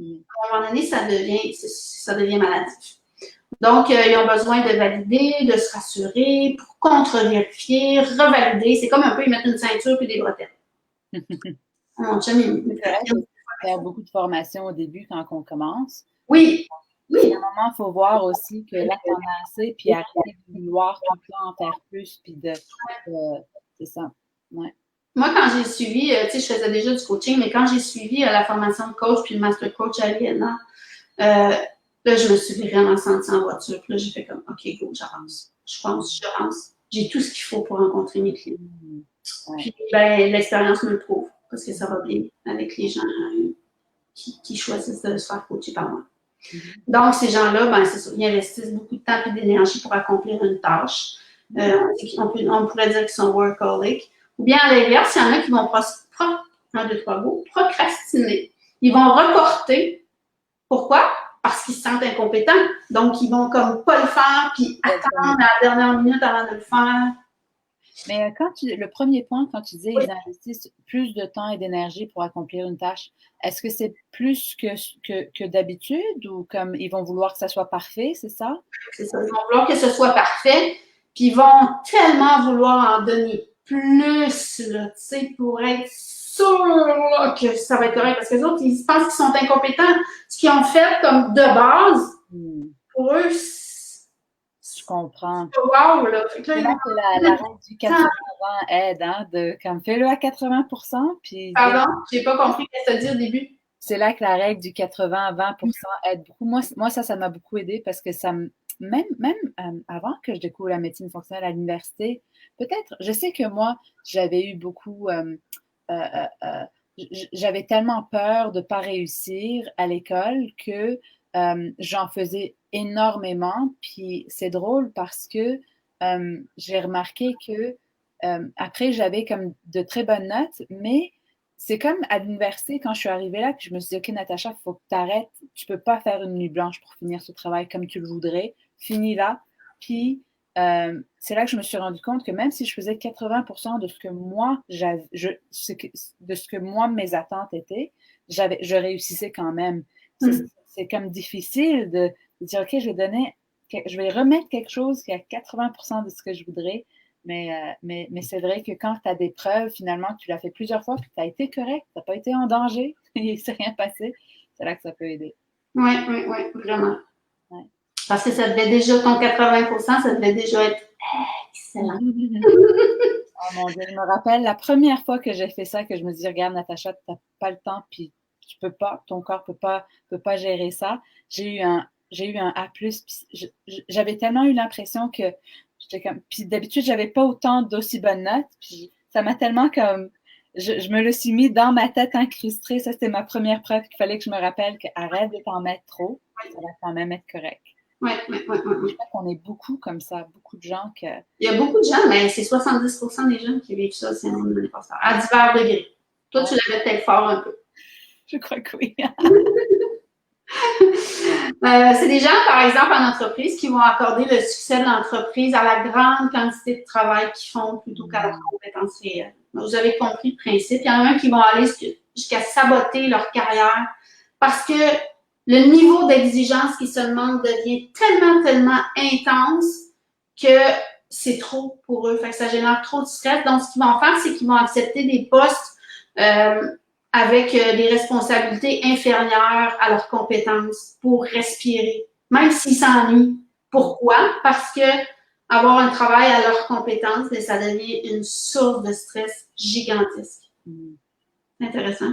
Speaker 2: À un moment donné, ça devient maladif. Donc, ils ont besoin de valider, de se rassurer, pour contre-vérifier, revalider. C'est comme un peu, ils mettent une ceinture puis des bretelles. Mon chum, il
Speaker 1: faire beaucoup de formations au début quand on commence.
Speaker 2: Oui.
Speaker 1: Puis à un moment, il faut voir aussi que là, on a assez, puis arrêter de vouloir tout le temps en faire plus, puis c'est ça. Ouais.
Speaker 2: Moi, quand j'ai suivi, tu sais, je faisais déjà du coaching, mais quand j'ai suivi la formation de coach puis le master coach à Aliena, là, je me suis vraiment sentie en voiture. Puis là, j'ai fait comme, OK, go, j'avance. Je pense. J'ai tout ce qu'il faut pour rencontrer mes clients. Ouais. Puis, ben, l'expérience me le prouve, parce que ça va bien avec les gens qui choisissent de se faire coacher par moi. Donc, ces gens-là, ben, c'est ça, ils investissent beaucoup de temps et d'énergie pour accomplir une tâche. On pourrait dire qu'ils sont workaholics. Ou bien, à l'inverse, il y en a qui vont procrastiner. Ils vont reporter. Pourquoi? Parce qu'ils se sentent incompétents. Donc, ils vont comme pas le faire, puis attendre à la dernière minute avant de le faire.
Speaker 1: Mais le premier point, quand tu dis
Speaker 2: Oui,
Speaker 1: ils investissent plus de temps et d'énergie pour accomplir une tâche, est-ce que c'est plus que d'habitude ou comme ils vont vouloir que ça soit parfait, c'est ça?
Speaker 2: c'est ça. Ils vont vouloir que ce soit parfait, puis ils vont tellement vouloir en donner plus, là, tu sais, pour être sûr là, que ça va être correct. Parce que les autres, ils pensent qu'ils sont incompétents. Ce qu'ils ont fait comme de base,
Speaker 1: Hmm,
Speaker 2: pour eux,
Speaker 1: je comprends.
Speaker 2: c'est wow, là. Fait que là,
Speaker 1: C'est
Speaker 2: ils
Speaker 1: là
Speaker 2: vont
Speaker 1: que la règle du 80-20 aide, hein, de comme fais-le à 80%, puis
Speaker 2: pardon, j'ai pas compris ce que tu as dit au début.
Speaker 1: c'est là que la règle du 80-20% aide beaucoup. Moi ça m'a beaucoup aidé parce que même avant que je découvre la médecine fonctionnelle à l'université, peut-être, je sais que moi, j'avais eu beaucoup, euh, euh, euh, j'avais tellement peur de ne pas réussir à l'école que j'en faisais énormément. Puis c'est drôle parce que j'ai remarqué que après, j'avais comme de très bonnes notes, mais c'est comme à l'université, quand je suis arrivée là, puis je me suis dit, OK, Natacha, il faut que tu arrêtes. Tu peux pas faire une nuit blanche pour finir ce travail comme tu le voudrais. Finis là. Puis, c'est là que je me suis rendu compte que même si je faisais 80% de ce que moi, de ce que moi, mes attentes étaient, je réussissais quand même. C'est comme difficile de dire, OK, je vais remettre quelque chose qui est à 80% de ce que je voudrais. Mais c'est vrai que quand tu as des preuves, finalement, que tu l'as fait plusieurs fois, puis tu as été correct, tu n'as pas été en danger, il ne s'est rien passé, c'est là que ça peut aider.
Speaker 2: Oui, oui, oui, vraiment.
Speaker 1: Ouais.
Speaker 2: Parce que ça devait déjà, ton 80%, ça devait déjà être excellent.
Speaker 1: Oh mon Dieu, je me rappelle la première fois que j'ai fait ça, que je me dis, regarde, Natacha, tu n'as pas le temps, puis tu peux pas, ton corps peut pas gérer ça. J'ai eu un A+, puis j'avais tellement eu l'impression que j'étais comme, puis d'habitude, j'avais pas autant d'aussi bonnes notes, puis ça m'a tellement comme, je me le suis mis dans ma tête incrustée. Ça, c'était ma première preuve qu'il fallait que je me rappelle que arrête de t'en mettre trop, ça va quand même être correct.
Speaker 2: Oui, oui, oui, oui,
Speaker 1: Je
Speaker 2: oui.
Speaker 1: crois qu'on est beaucoup comme ça, beaucoup de gens que,
Speaker 2: Il y a beaucoup de gens, mais c'est 70% des gens qui vivent ça, le syndrome de l'imposteur, à divers degrés. Toi, tu
Speaker 1: ouais,
Speaker 2: l'avais peut-être fort un peu.
Speaker 1: je crois que oui.
Speaker 2: C'est des gens, par exemple, en entreprise, qui vont accorder le succès de l'entreprise à la grande quantité de travail qu'ils font plutôt qu'à leurs compétences réelles. Vous avez compris le principe. Il y en a un qui vont aller jusqu'à saboter leur carrière parce que le niveau d'exigence qu'ils se demandent devient tellement, tellement intense que c'est trop pour eux. Fait que ça génère trop de stress. Donc, ce qu'ils vont faire, c'est qu'ils vont accepter des postes euh, avec des responsabilités inférieures à leurs compétences pour respirer, même s'ils s'ennuient. Pourquoi? Parce que avoir un travail à leurs compétences, ça devient une source de stress gigantesque. Intéressant.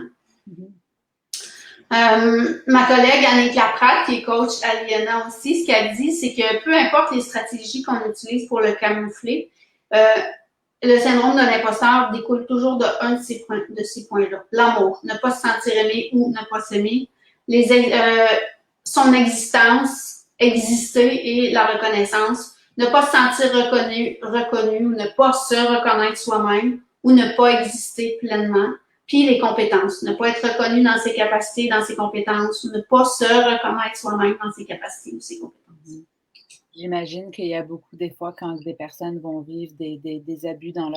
Speaker 2: Ma collègue Annick Laprade, qui est coach à l'IANA aussi, ce qu'elle dit, c'est que peu importe les stratégies qu'on utilise pour le camoufler, le syndrome de l'imposteur découle toujours de un de ces points-là. L'amour, ne pas se sentir aimé ou ne pas s'aimer, son existence, exister et la reconnaissance, ne pas se sentir reconnu ou ne pas se reconnaître soi-même ou ne pas exister pleinement. Puis les compétences, ne pas être reconnu dans ses capacités, dans ses compétences, ou ne pas se reconnaître soi-même dans ses capacités ou ses compétences.
Speaker 1: J'imagine qu'il y a beaucoup des fois quand des personnes vont vivre des abus dans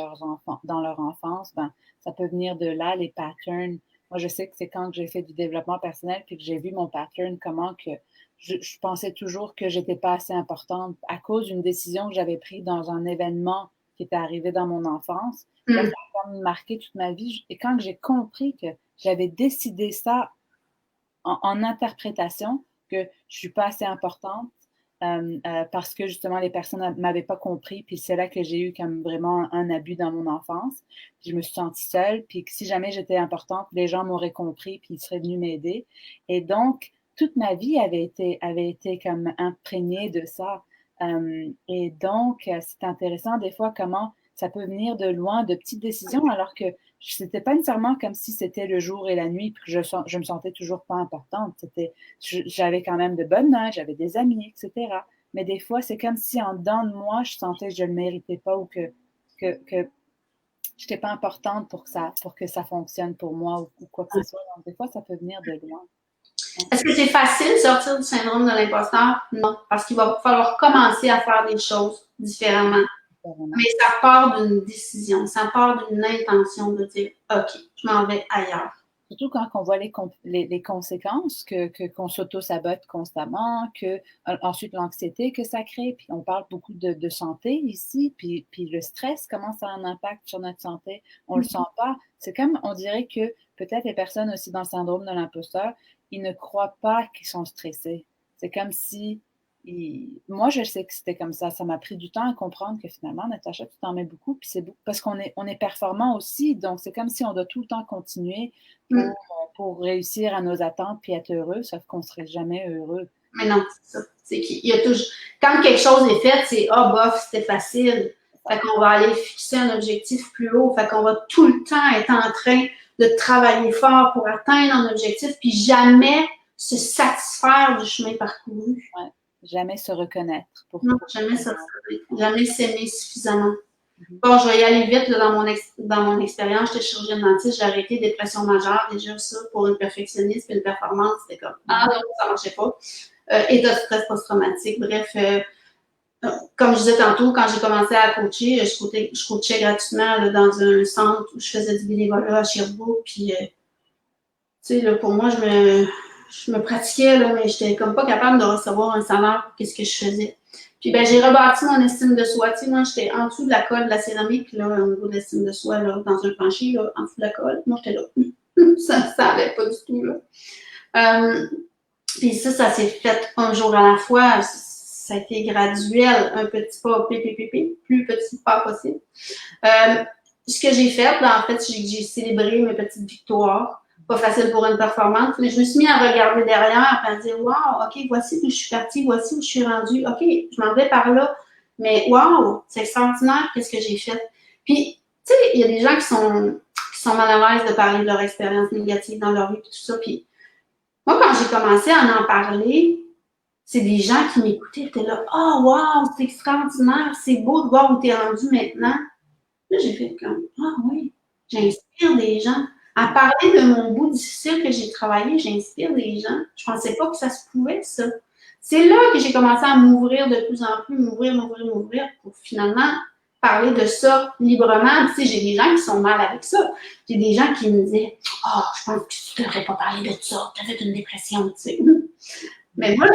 Speaker 1: dans leur enfance, ben, ça peut venir de là, les patterns. Moi, je sais que c'est quand j'ai fait du développement personnel puis que j'ai vu mon pattern, comment que je pensais toujours que j'étais pas assez importante à cause d'une décision que j'avais prise dans un événement qui était arrivé dans mon enfance. Là, ça a comme marqué toute ma vie. Et quand j'ai compris que j'avais décidé ça en interprétation, que je suis pas assez importante, parce que justement les personnes ne m'avaient pas compris, puis c'est là que j'ai eu comme vraiment un abus dans mon enfance, puis je me suis sentie seule, puis que si jamais j'étais importante, les gens m'auraient compris, puis ils seraient venus m'aider. Et donc, toute ma vie avait été comme imprégnée de ça. Et donc, c'est intéressant des fois comment ça peut venir de loin, de petites décisions, alors que c'était pas nécessairement comme si c'était le jour et la nuit, puis que je me sentais toujours pas importante. J'avais quand même de bonnes notes, j'avais des amis, etc. Mais des fois, c'est comme si en dedans de moi, je sentais que je ne le méritais pas ou que je n'étais pas importante pour que ça fonctionne pour moi ou quoi que ce soit. Donc, des fois, ça peut venir de loin.
Speaker 2: Est-ce que c'est facile de sortir du syndrome de l'imposteur? Non, parce qu'il va falloir commencer à faire des choses différemment. Mais ça part d'une décision, ça part d'une intention de dire « OK, je m'en vais ailleurs ».
Speaker 1: Surtout quand on voit les conséquences, qu'on s'auto-sabote constamment, ensuite l'anxiété que ça crée, puis on parle beaucoup de santé ici, puis le stress, comment ça a un impact sur notre santé, on le sent pas. C'est comme, on dirait que peut-être les personnes aussi dans le syndrome de l'imposteur, ils ne croient pas qu'ils sont stressés. C'est comme si moi, je sais que c'était comme ça. Ça m'a pris du temps à comprendre que finalement, Natacha, tu t'en mets beaucoup, puis c'est beaucoup, parce qu'on est performant aussi. Donc, c'est comme si on doit tout le temps continuer pour réussir à nos attentes puis être heureux, sauf qu'on ne serait jamais heureux.
Speaker 2: Mais non, c'est ça. C'est qu'il y a toujours... Quand quelque chose est fait, c'est « Ah, bof, c'était facile ». Fait qu'on va aller fixer un objectif plus haut. Fait qu'on va tout le temps être en train de travailler fort pour atteindre un objectif, puis jamais se satisfaire du chemin parcouru.
Speaker 1: Ouais. Jamais se reconnaître.
Speaker 2: Non, jamais se reconnaître. Jamais s'aimer suffisamment. Bon, je vais y aller vite. Là, dans mon expérience, j'étais chirurgienne dentiste, j'ai arrêté dépression majeure. Déjà, ça, pour une perfectionniste et une performance, c'était comme « Ah non, ça ne marchait pas ». État de stress post-traumatique. Bref, comme je disais tantôt, quand j'ai commencé à coacher, je coachais gratuitement là, dans un centre où je faisais du bénévolat à Sherbrooke. Puis, tu sais, là, pour moi, je me pratiquais, là, mais j'étais comme pas capable de recevoir un salaire pour qu'est-ce que je faisais. Puis, ben, j'ai rebâti mon estime de soi. Tu sais, moi, j'étais en dessous de la colle de la céramique, là, au niveau de l'estime de soi, là, dans un plancher, là, en dessous de la colle. Moi, j'étais là. Ça allait pas du tout, là. Puis ça s'est fait un jour à la fois. Ça a été graduel, un petit pas, plus petit pas possible. Ce que j'ai fait, en fait, j'ai célébré mes petites victoires. Pas facile pour une performance, mais je me suis mis à regarder derrière et à dire « Wow, OK, voici où je suis partie, voici où je suis rendue. OK, je m'en vais par là, mais wow, c'est extraordinaire, qu'est-ce que j'ai fait. » Puis, tu sais, il y a des gens qui sont mal à l'aise de parler de leur expérience négative dans leur vie et tout ça. Puis, moi, quand j'ai commencé à en parler, c'est des gens qui m'écoutaient, étaient là « Oh, wow, c'est extraordinaire, c'est beau de voir où tu es rendu maintenant. » Là, j'ai fait comme « Ah oui, j'inspire des gens. » À parler de mon bout difficile que j'ai travaillé, j'inspire des gens. Je pensais pas que ça se pouvait, ça. C'est là que j'ai commencé à m'ouvrir de plus en plus, m'ouvrir pour finalement parler de ça librement. Tu sais, j'ai des gens qui sont mal avec ça. J'ai des gens qui me disaient « Ah, je pense que tu ne devrais pas parler de ça, tu as fait une dépression, tu sais. » Mais moi,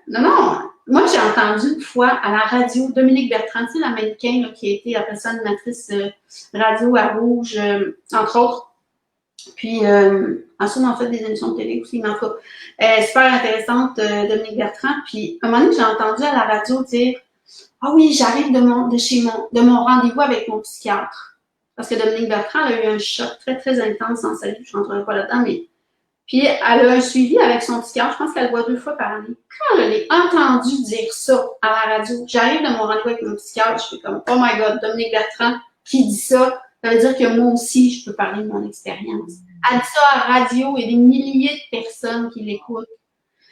Speaker 2: non. Moi, j'ai entendu une fois à la radio, Dominique Bertrand, tu sais, la mannequin là, qui a été après ça animatrice radio à Rouge, entre autres. Puis, ensuite, on a fait des émissions de télé aussi, mais en tout cas, super intéressante, Dominique Bertrand. Puis, à un moment donné, j'ai entendu à la radio dire « Ah oui, j'arrive de mon rendez-vous avec mon psychiatre. » Parce que Dominique Bertrand elle a eu un choc très, très intense dans sa vie. Je ne rentrerai pas là-dedans, mais... Puis, elle a un suivi avec son psychiatre. Je pense qu'elle le voit 2 fois par année. Quand je l'ai entendu dire ça à la radio, j'arrive de mon rendez-vous avec mon psychiatre, je fais comme « Oh my God, Dominique Bertrand qui dit ça? » Ça veut dire que moi aussi, je peux parler de mon expérience. Elle dit ça à la radio, il y a des milliers de personnes qui l'écoutent.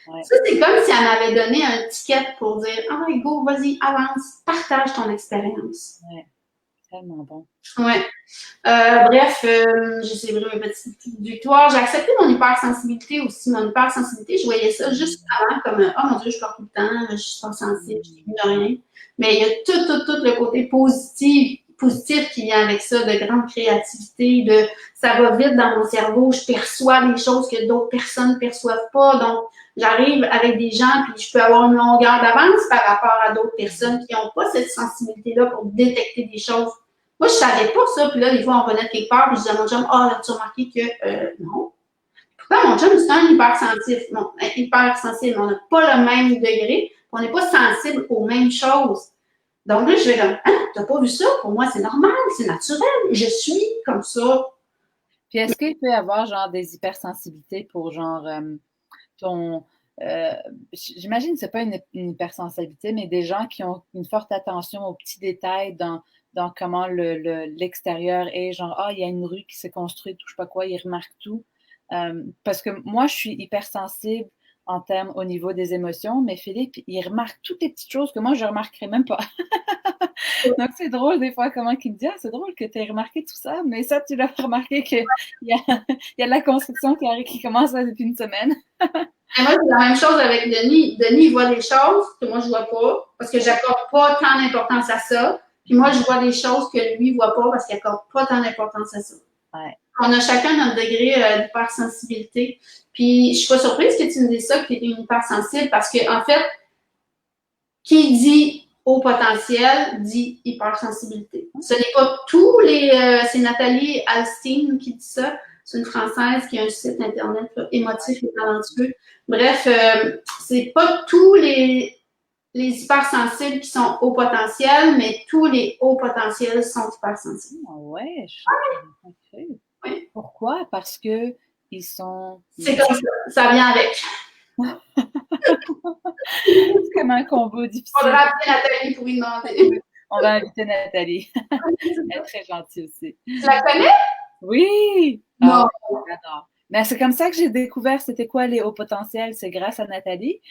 Speaker 2: Ouais. Ça, c'est comme si elle m'avait donné un ticket pour dire « Ah, go, vas-y, avance, partage ton expérience. »
Speaker 1: Ouais, tellement bon.
Speaker 2: Ouais. Bref, j'ai célébré mes petites victoires. J'ai accepté mon hypersensibilité aussi. Mon hypersensibilité, je voyais ça juste avant comme « Oh mon Dieu, je pleure tout le temps, je suis pas sensible, je suis de rien. » Mais il y a tout le côté positif qui vient avec ça, de grande créativité, ça va vite dans mon cerveau, je perçois des choses que d'autres personnes ne perçoivent pas, donc j'arrive avec des gens puis je peux avoir une longueur d'avance par rapport à d'autres personnes qui n'ont pas cette sensibilité-là pour détecter des choses. Moi, je savais pas ça, puis là, des fois, on venait de quelque part, puis je disais à mon chum, « Ah, as-tu remarqué que non? » Pourtant, mon chum, c'est un hypersensible. Bon, hypersensible, on n'a pas le même degré, on n'est pas sensible aux mêmes choses. Donc là, je vais comme, hein, t'as pas vu ça? Pour moi, c'est normal, c'est naturel, je suis comme ça.
Speaker 1: Puis est-ce qu'il peut y avoir genre des hypersensibilités pour genre j'imagine que c'est pas une hypersensibilité, mais des gens qui ont une forte attention aux petits détails dans comment l'extérieur est, genre, ah, il y a une rue qui s'est construite, ou je sais pas quoi, ils remarquent tout. Parce que moi, je suis hypersensible en termes au niveau des émotions, mais Philippe, il remarque toutes les petites choses que moi, je ne remarquerais même pas. Donc, c'est drôle des fois comment il me dit « Ah, c'est drôle que tu aies remarqué tout ça, mais ça, tu l'as remarqué qu'il y a de la construction qui commence depuis une semaine. »
Speaker 2: Et moi, c'est la même chose avec Denis. Denis, il voit des choses que moi, je ne vois pas, parce que je n'accorde pas tant d'importance à ça. Puis moi, je vois des choses que lui ne voit pas parce qu'il n'accorde pas tant d'importance à ça.
Speaker 1: Ouais.
Speaker 2: On a chacun notre degré d'hypersensibilité. Puis je ne suis pas surprise que tu me dises ça, que tu es une hypersensible, parce qu'en fait, qui dit haut potentiel dit hypersensibilité. Ce n'est pas tous les... c'est Nathalie Alstein qui dit ça. C'est une Française qui a un site internet là, émotif et talentueux. Bref, c'est pas tous les hypersensibles qui sont haut potentiel, mais tous les hauts potentiels sont hypersensibles.
Speaker 1: Ah ouais,
Speaker 2: oui. Oui.
Speaker 1: Pourquoi? Parce que ils sont...
Speaker 2: C'est comme ça vient avec.
Speaker 1: C'est comme un combo difficile.
Speaker 2: On va appeler Nathalie pour lui demander.
Speaker 1: On va inviter Nathalie. Elle est très gentille aussi.
Speaker 2: Tu la connais?
Speaker 1: Oui!
Speaker 2: Non.
Speaker 1: J'adore. Mais c'est comme ça que j'ai découvert c'était quoi les hauts potentiels. C'est grâce à Nathalie.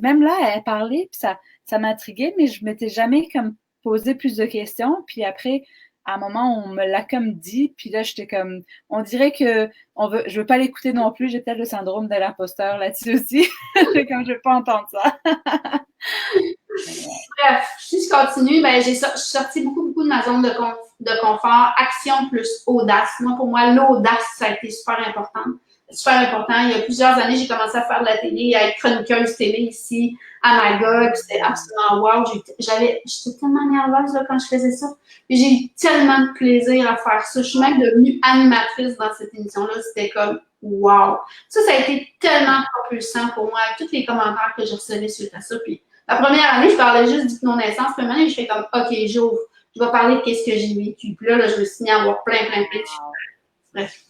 Speaker 1: Même là, elle parlait, puis ça m'intriguait, mais je m'étais jamais comme posé plus de questions. Puis après, à un moment, on me l'a comme dit, puis là, j'étais comme, on dirait que je veux pas l'écouter non plus. J'ai peut-être le syndrome de l'imposteur là-dessus aussi. Comme je veux pas entendre ça.
Speaker 2: Bref, si je continue, ben, je suis sortie beaucoup de ma zone de confort. Action plus audace. Moi, pour moi, l'audace, ça a été super important. Super important. Il y a plusieurs années, j'ai commencé à faire de la télé, à être chroniqueuse télé ici, à Magog. C'était absolument wow. J'étais tellement nerveuse là, quand je faisais ça. Puis j'ai eu tellement de plaisir à faire ça. Je suis même devenue animatrice dans cette émission-là. C'était comme wow. Ça a été tellement propulsant pour moi, avec tous les commentaires que je recevais suite à ça. Puis la première année, je parlais juste d'hypnonaissance. Puis maintenant, je fais comme OK, j'ouvre. Je vais parler de qu'est-ce que j'ai vécu. Puis là, je me suis mis à avoir plein de bref.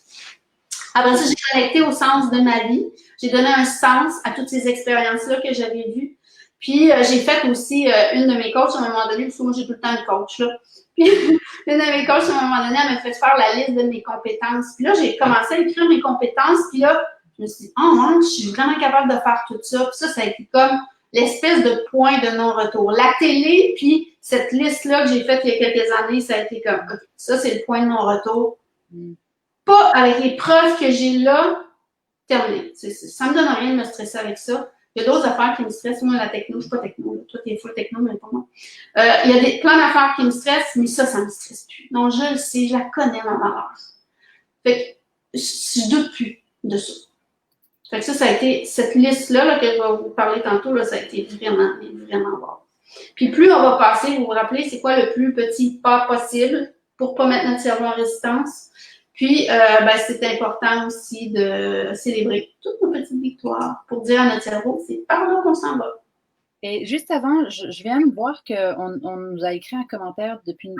Speaker 2: Après ça, j'ai connecté au sens de ma vie. J'ai donné un sens à toutes ces expériences-là que j'avais vues. Puis, j'ai fait aussi une de mes coachs à un moment donné, parce que moi, j'ai tout le temps une coach, là. Puis, une de mes coachs, à un moment donné, elle m'a fait faire la liste de mes compétences. Puis là, j'ai commencé à écrire mes compétences. Puis là, je me suis dit, oh non, je suis vraiment capable de faire tout ça. Puis ça a été comme l'espèce de point de non-retour. La télé, puis cette liste-là que j'ai faite il y a quelques années, ça a été comme, okay, ça, c'est le point de non-retour. Pas avec les preuves que j'ai là, terminé. Ça me donne rien de me stresser avec ça. Il y a d'autres affaires qui me stressent. Moi, la techno, je ne suis pas techno. Là. Toi, tu es full techno, mais pas moi. Il y a plein d'affaires qui me stressent, mais ça ne me stresse plus. Donc, je le sais, je la connais, ma valeur. Fait que je ne doute plus de ça. Fait que ça a été, cette liste-là là, que je vais vous parler tantôt, là, ça a été vraiment, vraiment bon. Puis plus on va passer, vous vous rappelez, c'est quoi le plus petit pas possible pour ne pas mettre notre cerveau en résistance? Puis, c'est important aussi de célébrer toutes nos petites victoires pour dire à notre cerveau, c'est par là qu'on s'en va.
Speaker 1: Et juste avant, je viens de voir qu'on nous a écrit un commentaire depuis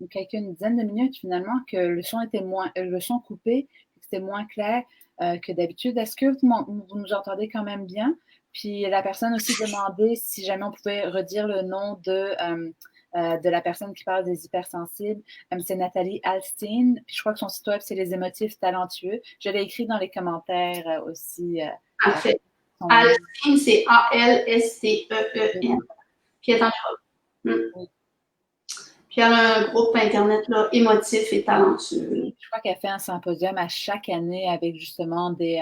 Speaker 1: quelques dizaines de minutes finalement que le son était le son coupé, que c'était moins clair que d'habitude. Est-ce que vous nous entendez quand même bien? Puis la personne aussi demandait si jamais on pouvait redire le nom de la personne qui parle des hypersensibles. C'est Nathalie Alstein. Puis je crois que son site web, c'est Les Émotifs Talentueux. Je l'ai écrit dans les commentaires aussi.
Speaker 2: Parfait. Alstein, c'est A-L-S-T-E-E-N. Puis elle est en Europe. Puis elle a un groupe Internet là, émotif et talentueux.
Speaker 1: Je crois qu'elle fait un symposium à chaque année avec justement des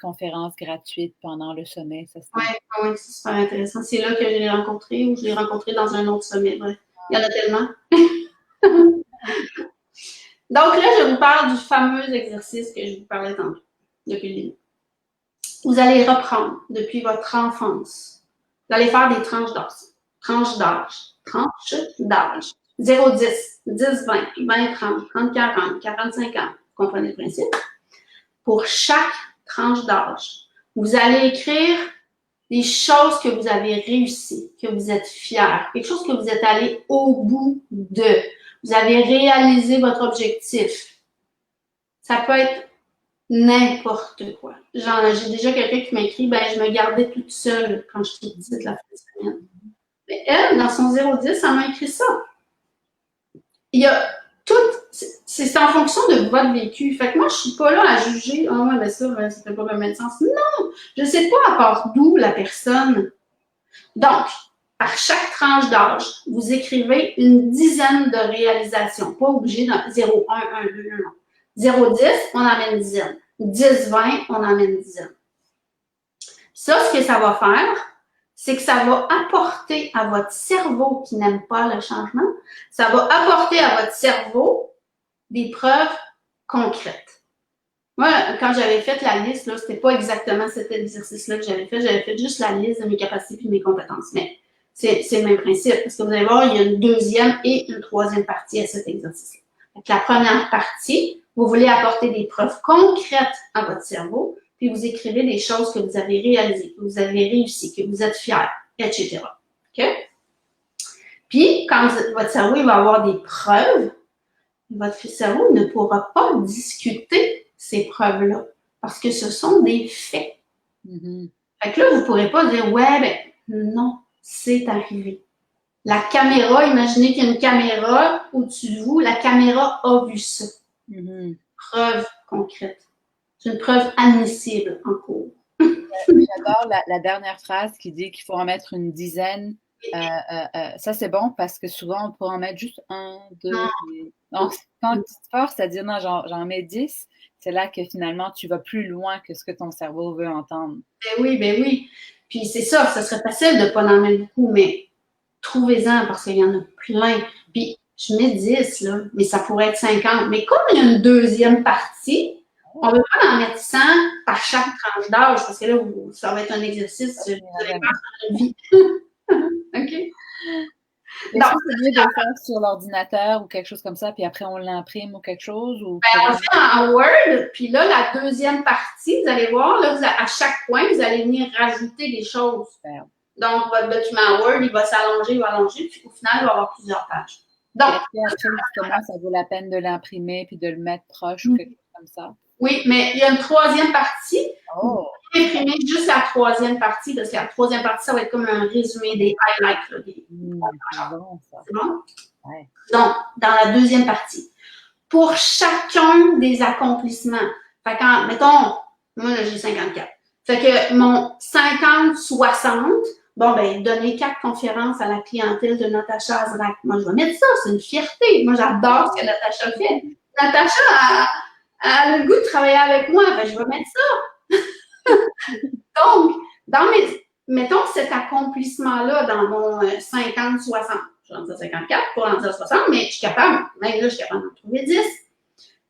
Speaker 1: conférences gratuites pendant le sommet.
Speaker 2: Oui, c'est super intéressant. C'est là que je l'ai rencontré ou je l'ai rencontré dans un autre sommet. Bref, il y en a tellement. Donc là, je vous parle du fameux exercice que je vous parlais tantôt, depuis le début. Vous allez reprendre depuis votre enfance. Vous allez faire des tranches d'âge. Tranches d'âge. 0, 10, 10, 20, 20, 30, 30, 40, 45 ans. Vous comprenez le principe? Pour chaque tranche d'âge, vous allez écrire des choses que vous avez réussies, que vous êtes fiers, quelque chose que vous êtes allé au bout de. Vous avez réalisé votre objectif. Ça peut être n'importe quoi. Genre, j'ai déjà quelqu'un qui m'a écrit, je me gardais toute seule quand je t'ai dit de la fin de semaine. Mais elle, dans son 0-10, elle m'a écrit ça. Il y a tout, c'est en fonction de votre vécu. Fait que moi, je suis pas là à juger, ça fait pas le même sens. Non! Je ne sais pas à part d'où la personne. Donc, par chaque tranche d'âge, vous écrivez une dizaine de réalisations. Pas obligé dans 0, 1, 1, 2, non. 0, 10, on amène une dizaine. 10, 20, on amène une dizaine. Ça, ce que ça va faire, c'est que ça va apporter à votre cerveau qui n'aime pas le changement, ça va apporter à votre cerveau des preuves concrètes. Moi, quand j'avais fait la liste, là, c'était pas exactement cet exercice-là que j'avais fait juste la liste de mes capacités et de mes compétences. Mais c'est le même principe, parce que vous allez voir, il y a une deuxième et une troisième partie à cet exercice-là. Donc, la première partie, vous voulez apporter des preuves concrètes à votre cerveau, puis vous écrivez des choses que vous avez réalisées, que vous avez réussi, que vous êtes fiers, etc. OK? Puis, quand votre cerveau il va avoir des preuves, votre cerveau ne pourra pas discuter ces preuves-là parce que ce sont des faits. Fait que là, vous ne pourrez pas dire, ouais, ben non, c'est arrivé. La caméra, imaginez qu'il y a une caméra au-dessus de vous, la caméra a vu ça. Preuve concrète. C'est une preuve admissible en cours.
Speaker 1: J'adore la dernière phrase qui dit qu'il faut en mettre une dizaine. Ça, c'est bon parce que souvent, on peut en mettre juste un, deux. Donc, quand tu te forces à dire non, j'en mets 10, c'est là que finalement, tu vas plus loin que ce que ton cerveau veut entendre.
Speaker 2: Ben oui. Puis c'est ça serait facile de ne pas en mettre beaucoup, mais trouvez-en parce qu'il y en a plein. Puis je mets 10, là, mais ça pourrait être 50. Mais comme il y a une deuxième partie, on ne veut pas en mettre 100 par chaque tranche d'âge parce que là, ça va être un exercice sur une vie. OK?
Speaker 1: Est-ce que c'est mieux de le faire sur l'ordinateur ou quelque chose comme ça, puis après on l'imprime ou quelque chose? Ou
Speaker 2: on le fait en Word, puis là, la deuxième partie, vous allez voir, là, à chaque point, vous allez venir rajouter des choses.
Speaker 1: Super.
Speaker 2: Donc, votre document Word, il va s'allonger, puis au final, il va avoir plusieurs pages. Donc,
Speaker 1: après, justement, ça vaut la peine de l'imprimer puis de le mettre proche ou quelque chose comme ça.
Speaker 2: Oui, mais il y a une troisième partie.
Speaker 1: Oh.
Speaker 2: Vous pouvez imprimer juste la troisième partie, parce que la troisième partie, ça va être comme un résumé des highlights. Là,
Speaker 1: C'est
Speaker 2: bon?
Speaker 1: Ouais.
Speaker 2: Donc, dans la deuxième partie, pour chacun des accomplissements, fait quand, mettons, moi, là, j'ai 54. Fait que mon 50-60, bon, ben, donner 4 conférences à la clientèle de Natacha Azrak. Moi, je vais mettre ça, c'est une fierté. Moi, j'adore ce que Natacha fait. Natacha a le goût de travailler avec moi, ben, je vais mettre ça. Donc, mettons cet accomplissement-là dans mon 50-60. Je rentre à 54 pour rentrer à 60, mais je suis capable, même là, je suis capable d'en trouver 10.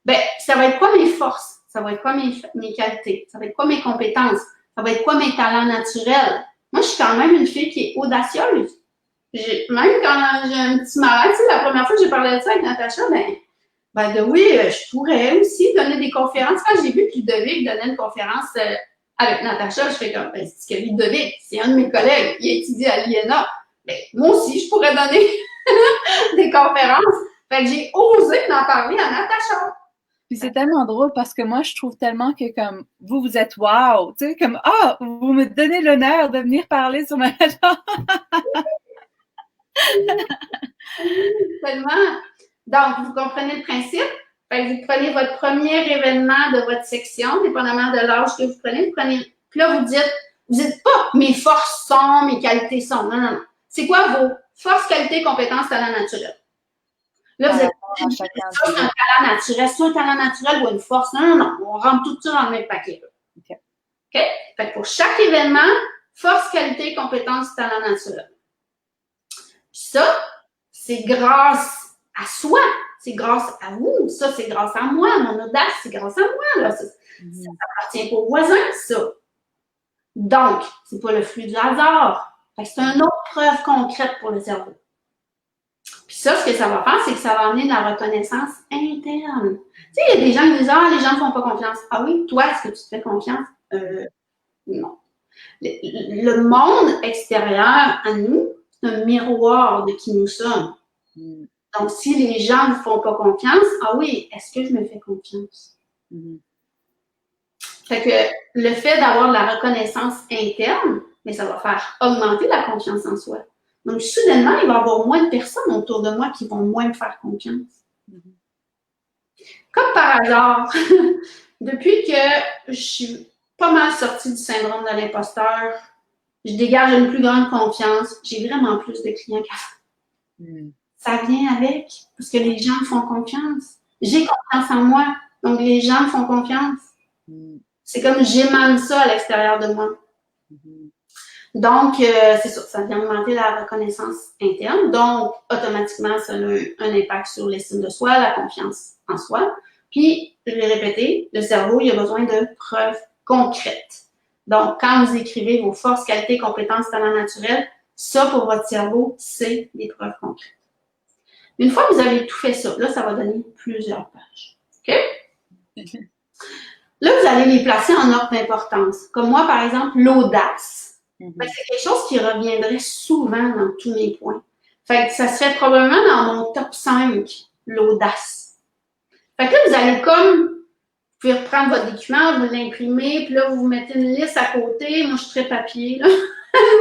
Speaker 2: Ben, ça va être quoi mes forces? Ça va être quoi mes qualités? Ça va être quoi mes compétences? Ça va être quoi mes talents naturels? Moi, je suis quand même une fille qui est audacieuse. Même quand j'ai un petit malade, tu sais, la première fois que j'ai parlé de ça avec Natacha, oui, je pourrais aussi donner des conférences. Quand j'ai vu que Ludovic donnait une conférence avec Natacha, je fais comme, c'est que Ludovic, c'est un de mes collègues, il étudie à l'INA. Ben, moi aussi, je pourrais donner des conférences. Fait que j'ai osé d'en parler à Natacha.
Speaker 1: Puis c'est tellement drôle parce que moi, je trouve tellement que comme vous êtes wow, tu sais, comme vous me donnez l'honneur de venir parler sur ma
Speaker 2: Tellement. Donc, vous comprenez le principe? Fait que vous prenez votre premier événement de votre section, dépendamment de l'âge que vous prenez. Puis là, vous dites pas mes forces sont, mes qualités sont. Non. C'est quoi vos forces, qualités, compétences, talents naturels? Là, vous êtes ça, c'est un talent naturel. C'est un talent naturel ou une force? Non. On rentre tout ça dans le même paquet. OK? Fait que pour chaque événement, force, qualité, compétences, talent naturel. Puis ça, c'est grâce à soi. C'est grâce à vous. Ça, c'est grâce à moi. Mon audace, c'est grâce à moi. Là. Ça appartient pas aux voisins, ça. Donc, c'est pas le fruit du hasard. C'est une autre preuve concrète pour le cerveau. Puis ça, ce que ça va faire, c'est que ça va amener de la reconnaissance interne. Tu sais, il y a des gens qui disent « Ah, les gens ne font pas confiance. » Ah oui, toi, est-ce que tu te fais confiance? Non. Le monde extérieur à nous, c'est un miroir de qui nous sommes. Donc, si les gens ne font pas confiance, ah oui, est-ce que je me fais confiance? Fait que le fait d'avoir de la reconnaissance interne, mais ça va faire augmenter la confiance en soi. Donc, soudainement, il va y avoir moins de personnes autour de moi qui vont moins me faire confiance. Comme par hasard, depuis que je suis pas mal sortie du syndrome de l'imposteur, je dégage une plus grande confiance, j'ai vraiment plus de clients qu'avant. Ça vient avec, parce que les gens me font confiance. J'ai confiance en moi, donc les gens me font confiance. C'est comme j'émane ça à l'extérieur de moi. Donc, c'est ça, ça vient augmenter la reconnaissance interne. Donc, automatiquement, ça a un impact sur l'estime de soi, la confiance en soi. Puis, je vais répéter, le cerveau, il a besoin de preuves concrètes. Donc, quand vous écrivez vos forces, qualités, compétences, talents naturels, ça, pour votre cerveau, c'est des preuves concrètes. Une fois que vous avez tout fait ça, là, ça va donner plusieurs pages. OK? Là, vous allez les placer en ordre d'importance. Comme moi, par exemple, l'audace. C'est quelque chose qui reviendrait souvent dans tous mes points. Fait que ça serait probablement dans mon top 5, l'audace. Fait que là, vous allez comme, vous pouvez reprendre votre document, vous l'imprimer, puis là, vous mettez une liste à côté. Moi, je suis très papier, là.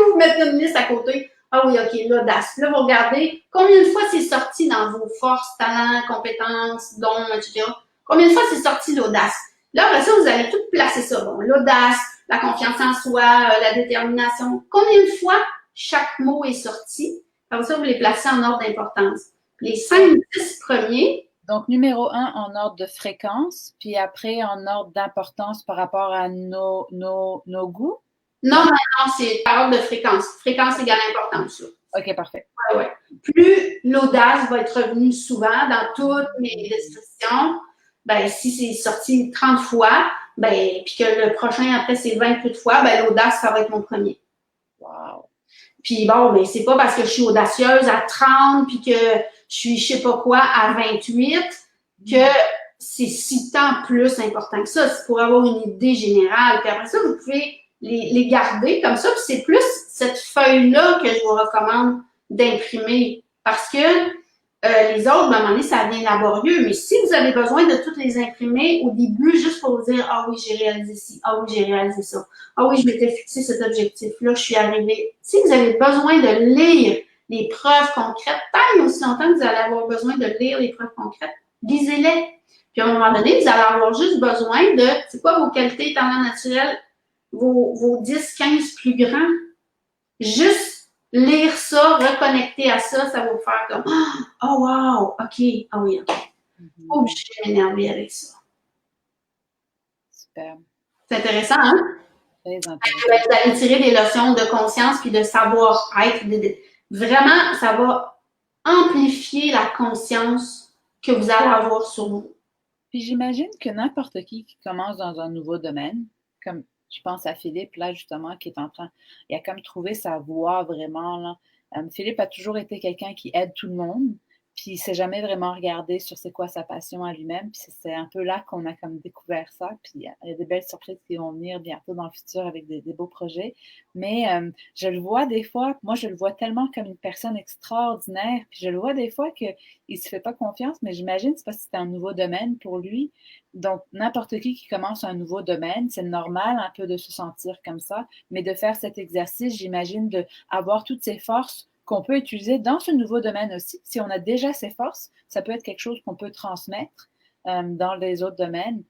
Speaker 2: Vous mettez une liste à côté. Ah oui, OK, l'audace. Là, vous regardez combien de fois c'est sorti dans vos forces, talents, compétences, dons, etc. Combien de fois c'est sorti l'audace? Là, après ça, vous allez tout placer ça. Bon, l'audace, la confiance en soi, la détermination. Combien de fois chaque mot est sorti? Comme ça, vous les placez en ordre d'importance. Les 5-10 premiers.
Speaker 1: Donc, numéro 1 en ordre de fréquence, puis après en ordre d'importance par rapport à nos goûts.
Speaker 2: Non, c'est par ordre de fréquence. Fréquence égale importance. Là.
Speaker 1: OK, parfait.
Speaker 2: Ouais. Plus l'audace va être revenue souvent dans toutes mes descriptions, ben, si c'est sorti 30 fois, ben, puis que le prochain après c'est 28 fois, ben, l'audace, ça va être mon premier.
Speaker 1: Wow.
Speaker 2: Puis bon, ben, c'est pas parce que je suis audacieuse à 30 puis que je suis je sais pas quoi à 28 que c'est si tant plus important que ça. C'est pour avoir une idée générale. Puis après ça, vous pouvez les garder comme ça. Puis c'est plus cette feuille-là que je vous recommande d'imprimer. Parce que les autres, ben, à un moment donné, ça devient laborieux. Mais si vous avez besoin de toutes les imprimer au début, juste pour vous dire, ah oui, j'ai réalisé ci, ah oui, j'ai réalisé ça, ah oui, je m'étais fixé cet objectif-là, je suis arrivée. Si vous avez besoin de lire les preuves concrètes, tant et aussi longtemps que vous allez avoir besoin de lire les preuves concrètes, lisez-les. Puis à un moment donné, vous allez avoir juste besoin de, c'est quoi vos qualités, talents naturels, vos 10, 15 plus grands. Juste lire ça, reconnecter à ça, ça va vous faire comme oh wow, OK, ah oui, OK. Pas obligé de m'énerver avec ça.
Speaker 1: Super.
Speaker 2: C'est intéressant, hein?
Speaker 1: Très intéressant.
Speaker 2: Vous allez tirer des leçons de conscience puis de savoir-être. Vraiment, ça va amplifier la conscience que vous allez avoir sur vous.
Speaker 1: Puis j'imagine que n'importe qui commence dans un nouveau domaine, comme je pense à Philippe, là, justement, qui est en train, il a comme trouvé sa voie vraiment, là. Philippe a toujours été quelqu'un qui aide tout le monde, puis il s'est jamais vraiment regardé sur c'est quoi sa passion à lui-même, puis c'est un peu là qu'on a comme découvert ça, puis il y a des belles surprises qui vont venir bientôt dans le futur avec des beaux projets, mais je le vois des fois, moi je le vois tellement comme une personne extraordinaire, puis je le vois des fois qu'il se fait pas confiance, mais j'imagine c'est parce que c'est un nouveau domaine pour lui. Donc, n'importe qui commence un nouveau domaine, c'est normal un peu de se sentir comme ça, mais de faire cet exercice, j'imagine, d'avoir toutes ces forces qu'on peut utiliser dans ce nouveau domaine aussi. Si on a déjà ces forces, ça peut être quelque chose qu'on peut transmettre dans les autres domaines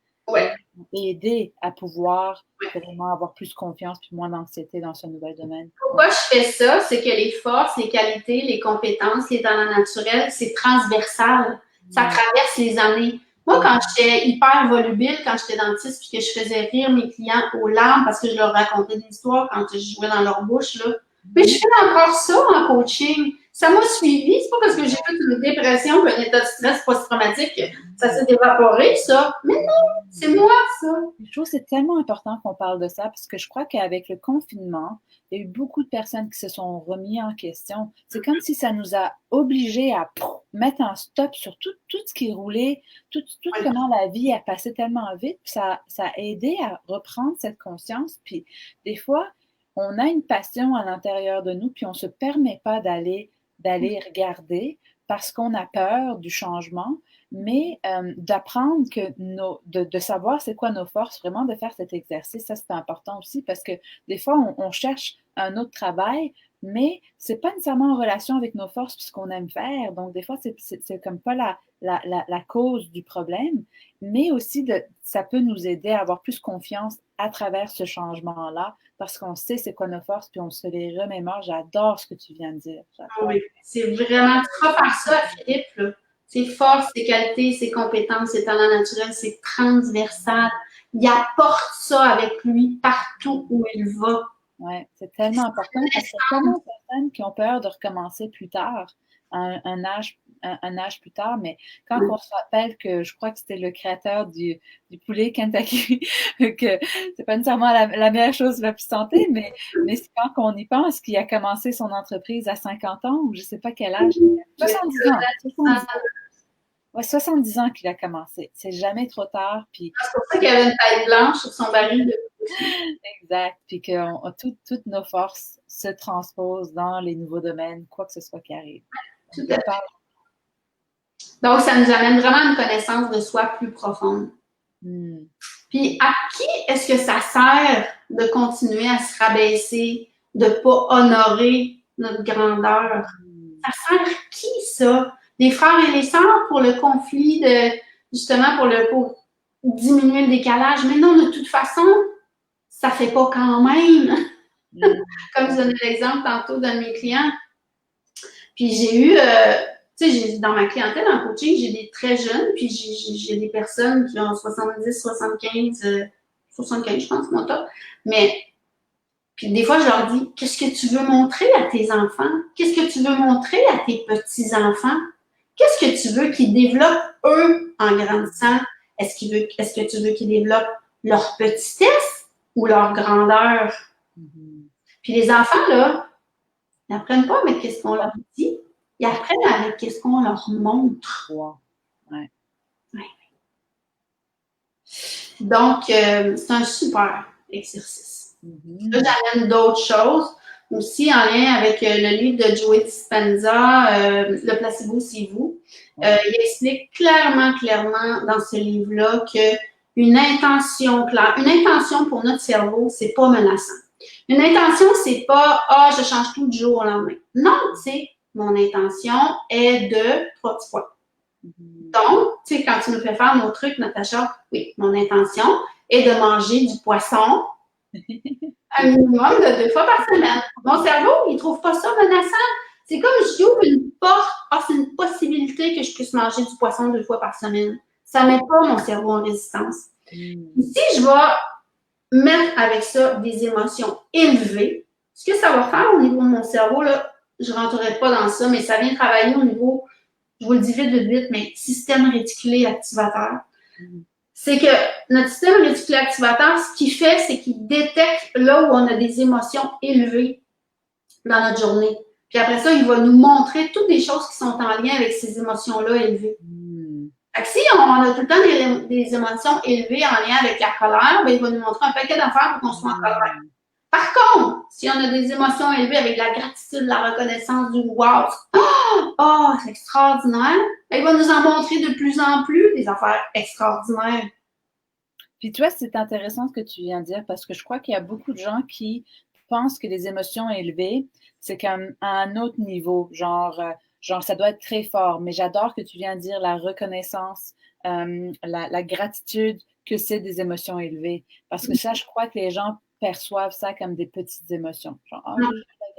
Speaker 1: et aider à pouvoir vraiment avoir plus confiance puis moins d'anxiété dans ce nouvel domaine.
Speaker 2: Pourquoi je fais ça? C'est que les forces, les qualités, les compétences, les talents naturels, c'est transversal. Ça traverse les années. Moi, quand j'étais hyper volubile, quand j'étais dentiste, puis que je faisais rire mes clients aux larmes parce que je leur racontais des histoires quand je jouais dans leur bouche, là. Mais je fais encore ça en coaching. Ça m'a suivi. C'est pas parce que j'ai fait une dépression et un état de stress post-traumatique que ça s'est évaporé, ça. Mais non, c'est moi, ça.
Speaker 1: Je trouve que c'est tellement important qu'on parle de ça parce que je crois qu'avec le confinement, il y a eu beaucoup de personnes qui se sont remis en question. C'est comme si ça nous a obligés à mettre un stop sur tout ce qui roulait, tout comment la vie a passé tellement vite. Puis ça a aidé à reprendre cette conscience. Puis des fois, on a une passion à l'intérieur de nous, puis on ne se permet pas d'aller regarder parce qu'on a peur du changement, mais d'apprendre de savoir c'est quoi nos forces, vraiment de faire cet exercice, ça c'est important aussi parce que des fois on cherche un autre travail, mais c'est pas nécessairement en relation avec nos forces puis ce qu'on aime faire, donc des fois c'est comme pas la cause du problème, mais aussi ça peut nous aider à avoir plus confiance à travers ce changement-là, parce qu'on sait c'est quoi nos forces, puis on se les remémore. J'adore ce que tu viens de dire.
Speaker 2: Oui, c'est vraiment, tu vas faire ça, Philippe, là. Ses forces, ses qualités, ses compétences, ses talents naturels, c'est transversal. Il apporte ça avec lui partout où il va.
Speaker 1: Ouais, c'est tellement important parce qu'il y a tellement de personnes qui ont peur de recommencer plus tard, un âge plus tard, mais quand on se rappelle que je crois que c'était le créateur du poulet Kentucky, que c'est pas nécessairement la meilleure chose la plus santé, mais c'est quand on y pense qu'il a commencé son entreprise à 50 ans ou je sais pas quel âge, 70 ans, 70 ans. Ouais, 70 ans qu'il a commencé. C'est jamais trop tard. Puis,
Speaker 2: C'est pour ça qu'il y avait une taille blanche sur son baril de
Speaker 1: exact. Puis que toutes nos forces se transposent dans les nouveaux domaines, quoi que ce soit qui arrive.
Speaker 2: tout à fait. Donc, ça nous amène vraiment à une connaissance de soi plus profonde. Puis, à qui est-ce que ça sert de continuer à se rabaisser, de ne pas honorer notre grandeur? Ça sert à qui, ça? Les frères et les sœurs pour le conflit, justement pour diminuer le décalage. Mais non, de toute façon, ça ne fait pas quand même. Comme je donnais l'exemple tantôt d'un de mes clients. Puis j'ai eu, tu sais, dans ma clientèle en coaching, j'ai des très jeunes, puis j'ai des personnes qui ont 70, 75, 75, je pense, mon top. Mais, puis des fois, je leur dis, qu'est-ce que tu veux montrer à tes enfants? Qu'est-ce que tu veux montrer à tes petits-enfants? Qu'est-ce que tu veux qu'ils développent, eux, en grandissant? Est-ce que tu veux qu'ils développent leur petitesse ou leur grandeur? Puis les enfants, là, ils n'apprennent pas avec ce qu'on leur dit. Ils apprennent avec ce qu'on leur montre.
Speaker 1: Wow. Ouais.
Speaker 2: Ouais. Donc, c'est un super exercice. Là, j'amène d'autres choses. Aussi, en lien avec le livre de Joe Dispenza, Le placebo, c'est vous. Il explique clairement dans ce livre-là qu'une intention claire, une intention pour notre cerveau, c'est pas menaçant. Une intention, c'est pas « Ah, je change tout du jour au lendemain ». Non, c'est « Mon intention est de… » trois petits points. Donc, tu sais, quand tu nous fais faire nos trucs, Natacha, oui, mon intention est de manger du poisson un minimum de 2 fois par semaine. Mon cerveau, il trouve pas ça menaçant. C'est comme si j'ouvre une porte, c'est une possibilité que je puisse manger du poisson 2 fois par semaine. Ça met pas mon cerveau en résistance. Si je vais mettre avec ça des émotions élevées, ce que ça va faire au niveau de mon cerveau, là, je ne rentrerai pas dans ça, mais ça vient travailler au niveau, je vous le dis vite, mais système réticulé activateur. C'est que notre système réticulé activateur, ce qu'il fait, c'est qu'il détecte là où on a des émotions élevées dans notre journée. Puis après ça, il va nous montrer toutes les choses qui sont en lien avec ces émotions-là élevées. Fait que si on a tout le temps des émotions élevées en lien avec la colère, ben, il va nous montrer un paquet d'affaires pour qu'on soit en colère. Par contre, si on a des émotions élevées avec la gratitude, la reconnaissance, du wow, c'est extraordinaire, ben, il va nous en montrer de plus en plus des affaires extraordinaires.
Speaker 1: Puis tu vois, c'est intéressant ce que tu viens de dire parce que je crois qu'il y a beaucoup de gens qui pensent que les émotions élevées, c'est comme à un autre niveau, genre ça doit être très fort. Mais j'adore que tu viens de dire la reconnaissance, la gratitude que c'est des émotions élevées. Parce que ça, je crois que les gens perçoivent ça comme des petites émotions. Genre,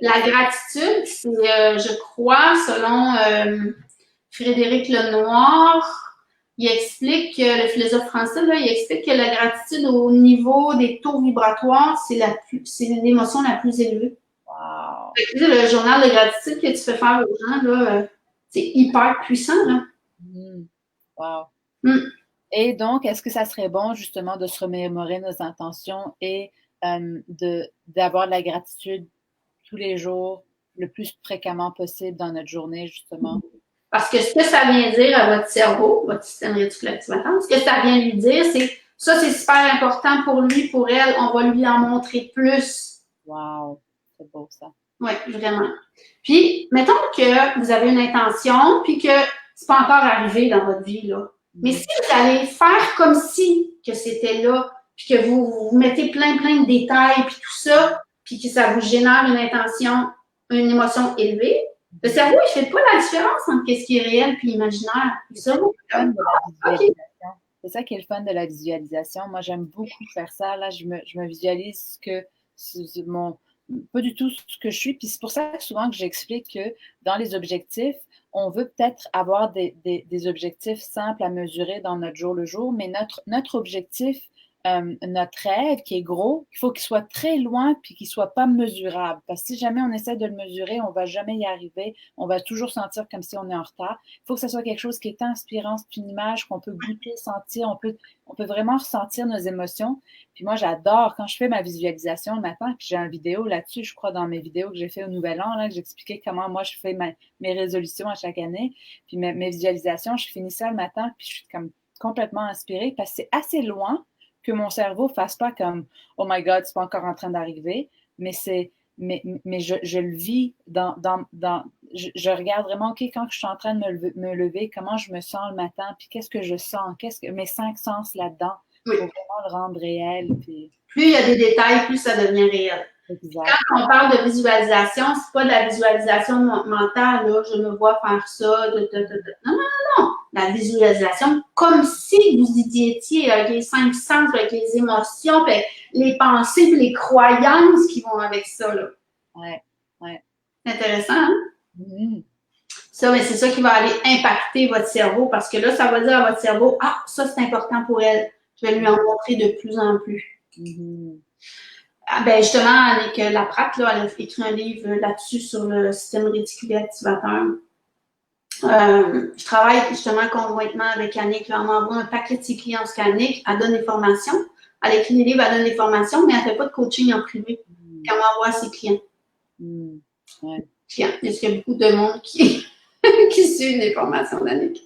Speaker 2: la gratitude, c'est, je crois, selon Frédéric Lenoir, il explique, le philosophe français, là, il explique que la gratitude au niveau des taux vibratoires, c'est l'émotion la plus élevée.
Speaker 1: Wow.
Speaker 2: Le journal de gratitude que tu fais faire aux gens, là, c'est hyper puissant. Là.
Speaker 1: Wow. Et donc, est-ce que ça serait bon justement de se remémorer nos intentions et d'avoir de la gratitude tous les jours, le plus fréquemment possible dans notre journée, justement?
Speaker 2: Parce que ce que ça vient dire à votre cerveau, votre système réticulé activateur, ce que ça vient lui dire, c'est ça, c'est super important pour lui, pour elle, on va lui en montrer plus.
Speaker 1: Wow, c'est beau ça.
Speaker 2: Oui, vraiment. Puis, mettons que vous avez une intention, puis que c'est pas encore arrivé dans votre vie, là. Mais si vous allez faire comme si que c'était là, puis que vous mettez plein de détails, puis tout ça, puis que ça vous génère une intention, une émotion élevée, le cerveau, il fait pas la différence entre ce qui est réel et imaginaire.
Speaker 1: C'est ça qui est le fun de la visualisation. Moi, j'aime beaucoup faire ça. Là, je me visualise pas du tout ce que je suis. Puis c'est pour ça souvent que j'explique que dans les objectifs, on veut peut-être avoir des objectifs simples à mesurer dans notre jour le jour, mais notre objectif notre rêve qui est gros, il faut qu'il soit très loin puis qu'il soit pas mesurable. Parce que si jamais on essaie de le mesurer, on va jamais y arriver. On va toujours sentir comme si on est en retard. Il faut que ce soit quelque chose qui est inspirant, c'est une image qu'on peut goûter, sentir. On peut vraiment ressentir nos émotions. Puis moi, j'adore quand je fais ma visualisation le matin, puis j'ai une vidéo là-dessus, je crois, dans mes vidéos que j'ai fait au Nouvel An, là, que j'expliquais comment moi je fais mes résolutions à chaque année. Puis mes visualisations, je finis ça le matin, puis je suis comme complètement inspirée parce que c'est assez loin que mon cerveau ne fasse pas comme oh my God, c'est pas encore en train d'arriver, mais je le vis je regarde vraiment, OK, quand je suis en train de me lever, comment je me sens le matin, puis qu'est-ce que je sens, mes 5 sens là-dedans,
Speaker 2: Oui.
Speaker 1: pour vraiment le rendre réel. Puis...
Speaker 2: Plus il y a des détails, plus ça devient réel. Exact. Quand on parle de visualisation, c'est pas de la visualisation mentale, là, je me vois faire ça, non. La visualisation, comme si vous y étiez avec les 5 sens, avec les émotions, avec les pensées, puis les croyances qui vont avec ça, là.
Speaker 1: Ouais.
Speaker 2: C'est intéressant, hein? Ça, mais c'est ça qui va aller impacter votre cerveau, parce que là, ça va dire à votre cerveau, ah, ça, c'est important pour elle. Je vais lui en montrer de plus en plus. Ah, ben justement, Annick Laprate, là, elle a écrit un livre là-dessus sur le système réticulé activateur. Je travaille justement conjointement avec Annick. Là, on m'envoie un paquet de ses clients parce qu'Annick, elle donne des formations. Elle écrit des livres, elle donne des formations, mais elle ne fait pas de coaching en privé. Elle m'envoie à ses clients.
Speaker 1: Ouais.
Speaker 2: Clients. Il y a beaucoup de monde qui suit les formations d'Annick.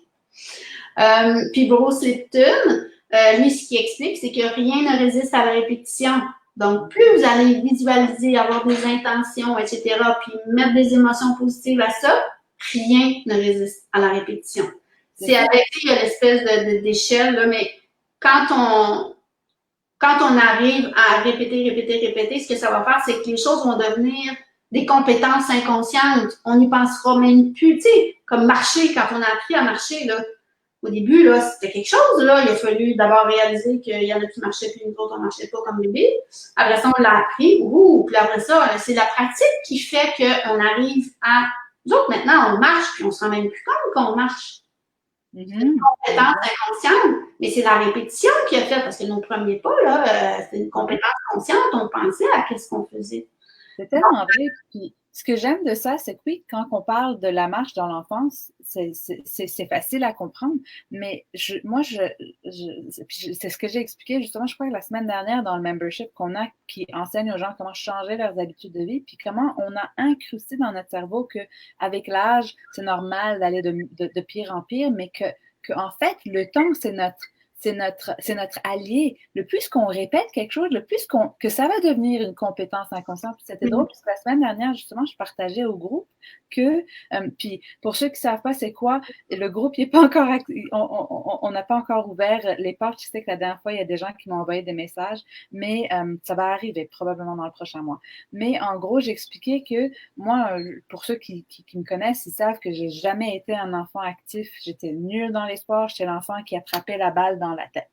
Speaker 2: Puis Bruce Lipton, lui, ce qu'il explique, c'est que rien ne résiste à la répétition. Donc, plus vous allez visualiser, avoir des intentions, etc., puis mettre des émotions positives à ça, rien ne résiste à la répétition. C'est avec, il y a l'espèce d'échelle, là, mais quand on arrive à répéter, ce que ça va faire, c'est que les choses vont devenir des compétences inconscientes. On n'y pensera même plus, tu sais, comme marcher, quand on a appris à marcher, là. Au début, là, c'était quelque chose, là. Il a fallu d'abord réaliser qu'il y en a qui marchaient, puis nous autres, on marchait pas comme bébé. Après ça, on l'a appris. Puis après ça, c'est la pratique qui fait qu'on arrive à... Nous autres, maintenant, on marche, puis on se rend même plus compte qu'on marche. C'est une compétence inconsciente, mais c'est la répétition qui a fait, parce que nos premiers pas, là, c'est une compétence consciente. On pensait à qu'est-ce qu'on faisait.
Speaker 1: C'est tellement vrai. Puis, ce que j'aime de ça, c'est que oui, quand on parle de la marche dans l'enfance, c'est facile à comprendre, mais c'est ce que j'ai expliqué justement, je crois que la semaine dernière dans le membership qu'on a, qui enseigne aux gens comment changer leurs habitudes de vie, puis comment on a incrusté dans notre cerveau qu'avec l'âge, c'est normal d'aller de pire en pire, mais que en fait, le temps, c'est notre allié. Le plus qu'on répète quelque chose, le plus que ça va devenir une compétence inconsciente. Puis c'était drôle, parce que la semaine dernière, justement, je partageais au groupe que, puis pour ceux qui ne savent pas c'est quoi, le groupe, il est pas encore, on n'a pas encore ouvert les portes. Je sais que la dernière fois, il y a des gens qui m'ont envoyé des messages, mais ça va arriver probablement dans le prochain mois. Mais en gros, j'expliquais que moi, pour ceux qui me connaissent, ils savent que j'ai jamais été un enfant actif. J'étais nulle dans les sports. J'étais l'enfant qui attrapait la balle dans la tête.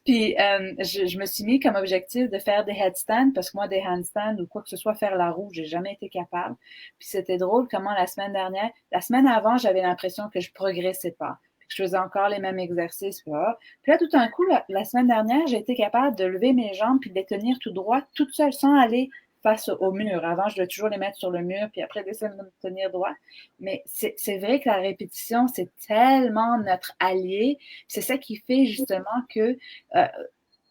Speaker 1: Puis, je me suis mis comme objectif de faire des headstands, parce que moi, des handstands ou quoi que ce soit, faire la roue, j'ai jamais été capable. Puis c'était drôle comment la semaine avant, j'avais l'impression que je progressais pas. Je faisais encore les mêmes exercices. Puis là, tout d'un coup, la semaine dernière, j'ai été capable de lever mes jambes puis de les tenir tout droit, toute seule, sans aller face au mur. Avant, je devais toujours les mettre sur le mur, puis après, d'essayer de me tenir droit. Mais c'est vrai que la répétition, c'est tellement notre allié. C'est ça qui fait justement que,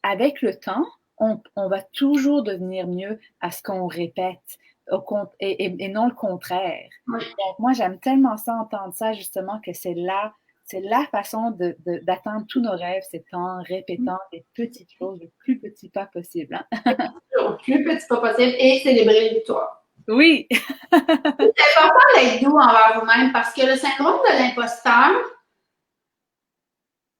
Speaker 1: avec le temps, on va toujours devenir mieux à ce qu'on répète. Et non le contraire.
Speaker 2: Oui.
Speaker 1: Donc, moi, j'aime tellement ça, entendre ça, justement, que c'est la façon d'atteindre tous nos rêves, c'est en répétant des petites choses, le plus petit pas possible. Hein?
Speaker 2: Le plus petit pas possible et célébrer les victoires.
Speaker 1: Oui!
Speaker 2: C'est important d'être doux envers vous-même, parce que le syndrome de l'imposteur,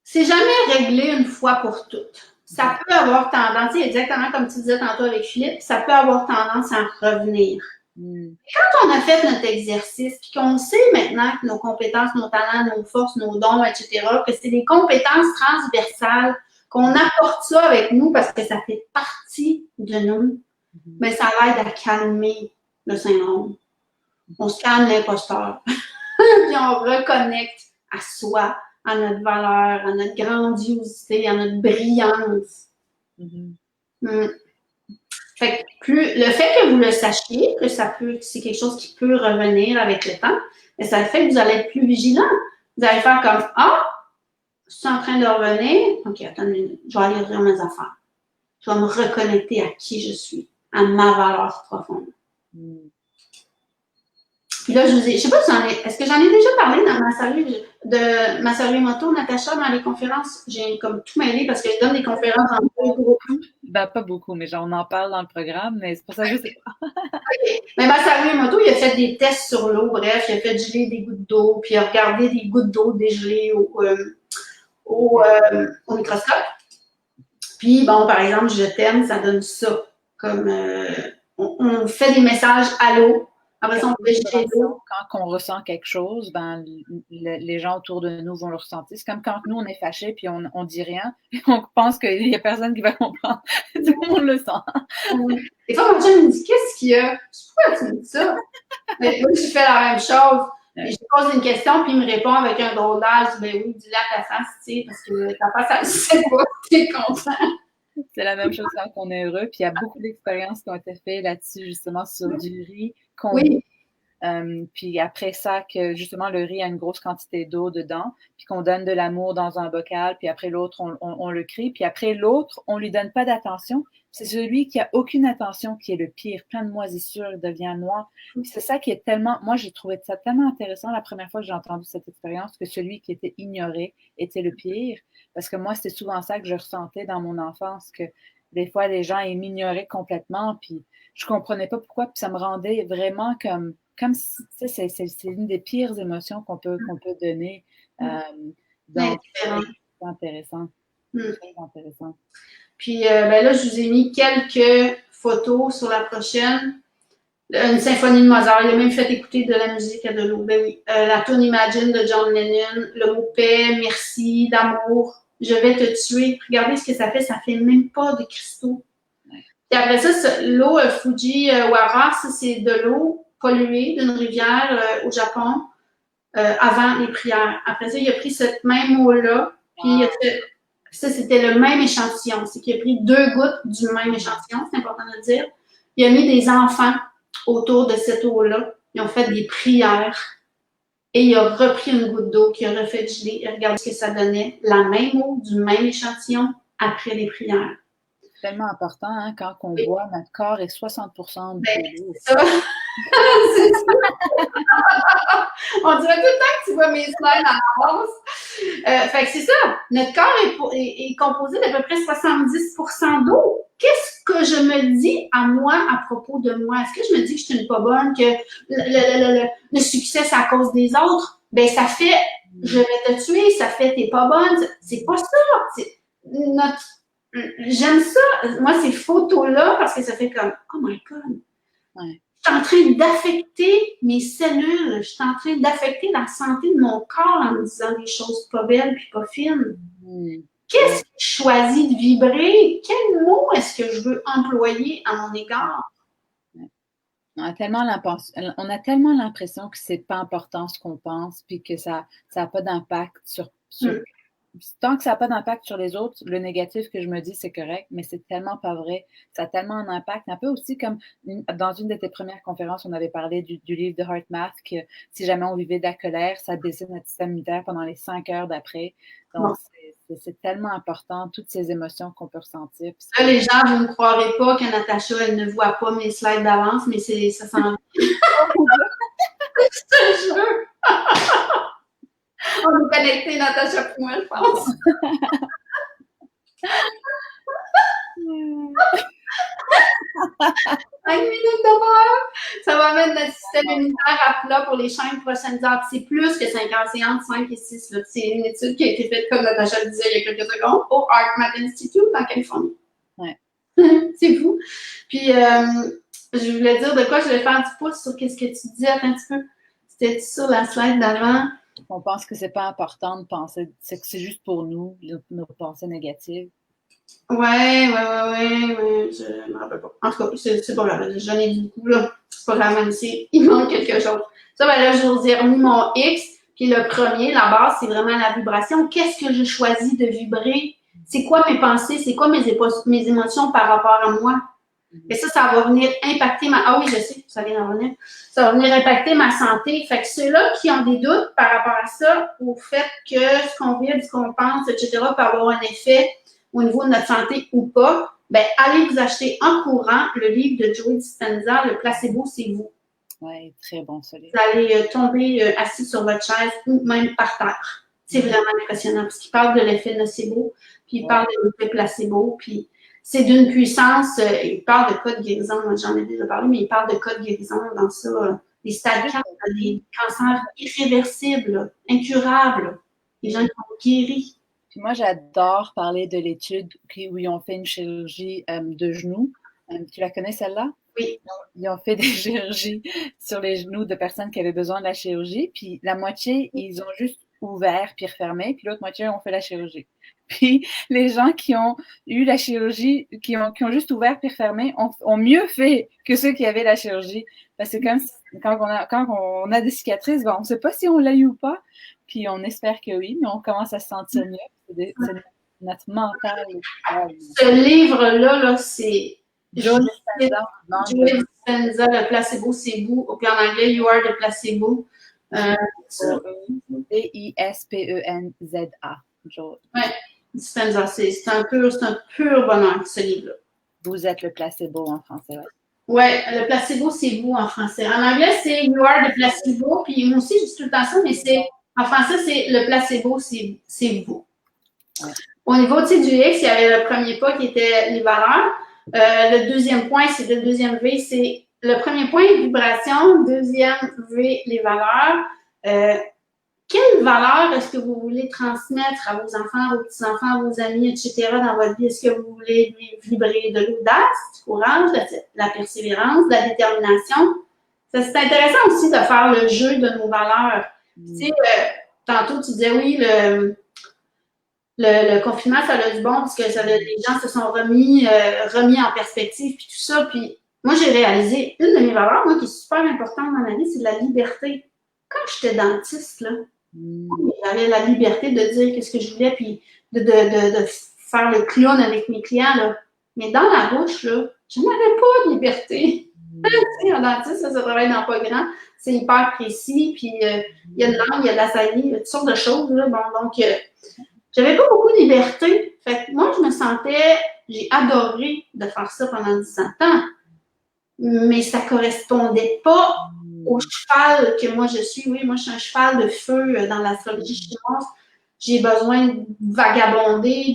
Speaker 2: c'est jamais réglé une fois pour toutes. Ça peut avoir tendance, exactement comme tu disais tantôt avec Philippe, ça peut avoir tendance à revenir. Quand on a fait notre exercice, puis qu'on sait maintenant que nos compétences, nos talents, nos forces, nos dons, etc., que c'est des compétences transversales, qu'on apporte ça avec nous parce que ça fait partie de nous, mais ça aide à calmer le syndrome. On se calme l'imposteur, puis on reconnecte à soi, à notre valeur, à notre grandiosité, à notre brillance. Fait que le fait que vous le sachiez, que c'est quelque chose qui peut revenir avec le temps, mais ça fait que vous allez être plus vigilant. Vous allez faire comme, je suis en train de revenir. OK, attends une minute, je vais aller ouvrir mes affaires. Je vais me reconnecter à qui je suis, à ma valeur profonde. Puis là, je sais pas si est-ce que j'en ai déjà parlé dans ma série moto, Natacha, dans les conférences? J'ai comme tout mêlé parce que je donne des conférences en deux groupes.
Speaker 1: Ben, pas beaucoup, mais on en parle dans le programme, mais c'est pour ça que je sais pas.
Speaker 2: Okay. Mais ma série moto, il a fait des tests sur l'eau, bref, il a fait geler des gouttes d'eau, puis il a regardé des gouttes d'eau dégelées au microscope. Puis, bon, par exemple, je t'aime, ça donne ça. Comme on fait des messages à l'eau. Après ça, on peut geler l'eau.
Speaker 1: Quand on ressent quelque chose, ben, les gens autour de nous vont le ressentir. C'est comme quand nous, on est fâchés puis on dit rien. On pense qu'il n'y a personne qui va comprendre. Tout le monde le sent.
Speaker 2: Des fois, mon chum me dit, qu'est-ce qu'il y a? Pourquoi tu me dis ça? Mais moi, je fais la même chose. Et je pose une question, puis il me répond avec un drôle d'air. Je dis, ben oui, dis-le à ta face, tu sais, parce que ta face, elle ne sait pas, t'es content.
Speaker 1: C'est la même chose quand on est heureux. Puis il y a beaucoup d'expériences qui ont été faites là-dessus, justement, sur du riz qu'on
Speaker 2: oui.
Speaker 1: Puis après ça, que justement, le riz a une grosse quantité d'eau dedans, puis qu'on donne de l'amour dans un bocal, puis après l'autre, on le crie, puis après l'autre, on lui donne pas d'attention. C'est celui qui a aucune attention qui est le pire. Plein de moisissures, il devient noir. Puis c'est ça qui est tellement... Moi, j'ai trouvé ça tellement intéressant la première fois que j'ai entendu cette expérience, que celui qui était ignoré était le pire. Parce que moi, c'était souvent ça que je ressentais dans mon enfance, que des fois, les gens, ils m'ignoraient complètement, puis je comprenais pas pourquoi, puis ça me rendait vraiment comme si, c'est une des pires émotions qu'on peut donner. Donc, c'est intéressant. Très intéressant.
Speaker 2: Puis ben là, je vous ai mis quelques photos sur la prochaine. Une symphonie de Mozart. Il a même fait écouter de la musique à de l'eau. Ben oui. La tune Imagine de John Lennon. Le mot paix, merci, d'amour. Je vais te tuer. Regardez ce que ça fait. Ça fait même pas de cristaux. Ouais. Et après ça, l'eau Fujiwara, ça, c'est de l'eau polluée d'une rivière au Japon avant les prières. Après ça, il a pris cette même eau-là, puis il a fait... Ça, c'était le même échantillon. C'est qu'il a pris 2 gouttes du même échantillon, c'est important de le dire. Il a mis des enfants autour de cette eau-là. Ils ont fait des prières. Et il a repris une goutte d'eau qu'il a refait geler. Et regardez ce que ça donnait. La même eau, du même échantillon, après les prières.
Speaker 1: C'est tellement important, hein, quand on boit, notre corps est 60% de l'eau.
Speaker 2: C'est ça. C'est ça. On dirait tout le temps que tu vois mes slides en avance. Fait que c'est ça. Notre corps est composé d'à peu près 70% d'eau. Qu'est-ce que je me dis à moi à propos de moi? Est-ce que je me dis que je suis une pas bonne, que le succès, c'est à cause des autres? Ben, ça fait je vais te tuer, ça fait t'es pas bonne. C'est pas ça. J'aime ça. Moi, ces photos-là, parce que ça fait comme oh my God.
Speaker 1: Ouais.
Speaker 2: Je suis en train d'affecter mes cellules. Je suis en train d'affecter la santé de mon corps en me disant des choses pas belles puis pas fines. Qu'est-ce que je choisis de vibrer? Quel mot est-ce que je veux employer à mon égard?
Speaker 1: On a tellement l'impression que c'est pas important ce qu'on pense puis que ça n'a pas d'impact sur tant que ça n'a pas d'impact sur les autres, le négatif que je me dis, c'est correct, mais c'est tellement pas vrai. Ça a tellement un impact. Un peu aussi comme dans une de tes premières conférences, on avait parlé du livre de HeartMath, que si jamais on vivait de la colère, ça baissait notre système immunitaire pendant les 5 heures d'après. Donc, c'est tellement important, toutes ces émotions qu'on peut ressentir.
Speaker 2: Là, les gens, vous ne croirez pas que Natacha, elle ne voit pas mes slides d'avance, mais ça s'en vient. Je te jure! On est connectés, Natacha, pour moi, je pense. Une minute de peur. Ça va mettre notre système immunitaire à plat pour les 5 prochaines heures. C'est plus que 5 heures, c'est entre 5 et 6. Là. C'est une étude qui a été faite, comme Natacha le disait il y a quelques secondes, au HeartMath Institute en Californie.
Speaker 1: Ouais.
Speaker 2: C'est fou. Puis, je voulais dire de quoi je voulais faire du pouce sur qu'est-ce que tu dis. Attends un petit peu. C'était sur la slide d'avant.
Speaker 1: On pense que c'est pas important de penser, c'est que c'est juste pour nous, nos pensées négatives.
Speaker 2: Ouais, je me rappelle pas. En tout cas, c'est pas grave, j'en ai dit beaucoup, là. C'est pas grave, même si il manque quelque chose. Ça, ben là, je vous ai remis mon X, Puis le premier, la base, c'est vraiment la vibration. Qu'est-ce que je choisis de vibrer? C'est quoi mes pensées? C'est quoi mes émotions par rapport à moi? Et ça va venir impacter ma... Ah oui, je sais, ça vient d'en venir. Ça va venir impacter ma santé. Fait que ceux-là qui ont des doutes par rapport à ça, au fait que ce qu'on vit, ce qu'on pense, etc., peut avoir un effet au niveau de notre santé ou pas, ben allez vous acheter en courant le livre de Joe Dispenza, Le placebo, c'est vous.
Speaker 1: Oui, très bon, ce livre.
Speaker 2: Vous allez tomber assis sur votre chaise ou même par terre. C'est vraiment impressionnant parce qu'il parle de l'effet nocebo, puis il parle de l'effet placebo, puis c'est d'une puissance, il parle de cas de guérison, j'en ai déjà parlé, mais il parle de cas de guérison dans ça, des stades 4, des cancers irréversibles, incurables, des gens qui ont guéri.
Speaker 1: Puis moi, j'adore parler de l'étude où ils ont fait une chirurgie de genoux. Tu la connais, celle-là?
Speaker 2: Oui.
Speaker 1: Ils ont fait des chirurgies sur les genoux de personnes qui avaient besoin de la chirurgie. Puis la moitié, ils ont juste ouvert puis refermé. Puis l'autre moitié, ont fait la chirurgie. Puis les gens qui ont eu la chirurgie, qui ont juste ouvert puis refermé, ont mieux fait que ceux qui avaient la chirurgie. Parce que quand on a des cicatrices, on ne sait pas si on l'a eu ou pas. Puis on espère que oui, mais on commence à se sentir mieux. C'est notre mental.
Speaker 2: Ce livre-là, là, c'est
Speaker 1: Joe Dispenza,
Speaker 2: Le placebo, c'est vous. Puis en anglais, You are the placebo.
Speaker 1: D-I-S-P-E-N-Z-A.
Speaker 2: Oui, Dispenza, c'est un pur bonheur, ce livre-là.
Speaker 1: Vous êtes le placebo en français, oui.
Speaker 2: Oui, le placebo, c'est vous en français. En anglais, c'est You are the placebo. Puis moi aussi, je dis tout le temps ça, mais en français, c'est le placebo, c'est vous. Ouais. Au niveau du X, il y avait le premier pas qui était les valeurs. Le deuxième point, c'est le deuxième V, c'est le premier point, vibration. Deuxième V, les valeurs. Quelles valeurs est-ce que vous voulez transmettre à vos enfants, à vos petits-enfants, à vos amis, etc. dans votre vie? Est-ce que vous voulez vibrer de l'audace, du courage, de la persévérance, de la détermination? C'est intéressant aussi de faire le jeu de nos valeurs. Tu sais, tantôt, tu disais, oui, le confinement, ça a du bon parce que les gens se sont remis en perspective puis tout ça. Puis moi, j'ai réalisé une de mes valeurs, moi, qui est super importante dans ma vie, c'est la liberté. Quand j'étais dentiste, là, j'avais la liberté de dire qu'est-ce que je voulais puis de faire le clown avec mes clients, là. Mais dans la bouche, là, je n'avais pas de liberté. Un dentiste, ça travaille dans pas grand. C'est hyper précis, puis il y a une langue, il y a de la salive, il y a toutes sortes de choses, là. Bon, donc, j'avais pas beaucoup de liberté. Fait que moi, j'ai adoré de faire ça pendant 17 ans, mais ça correspondait pas au cheval que moi je suis. Oui, moi, je suis un cheval de feu dans l'astrologie chinoise. J'ai besoin de vagabonder,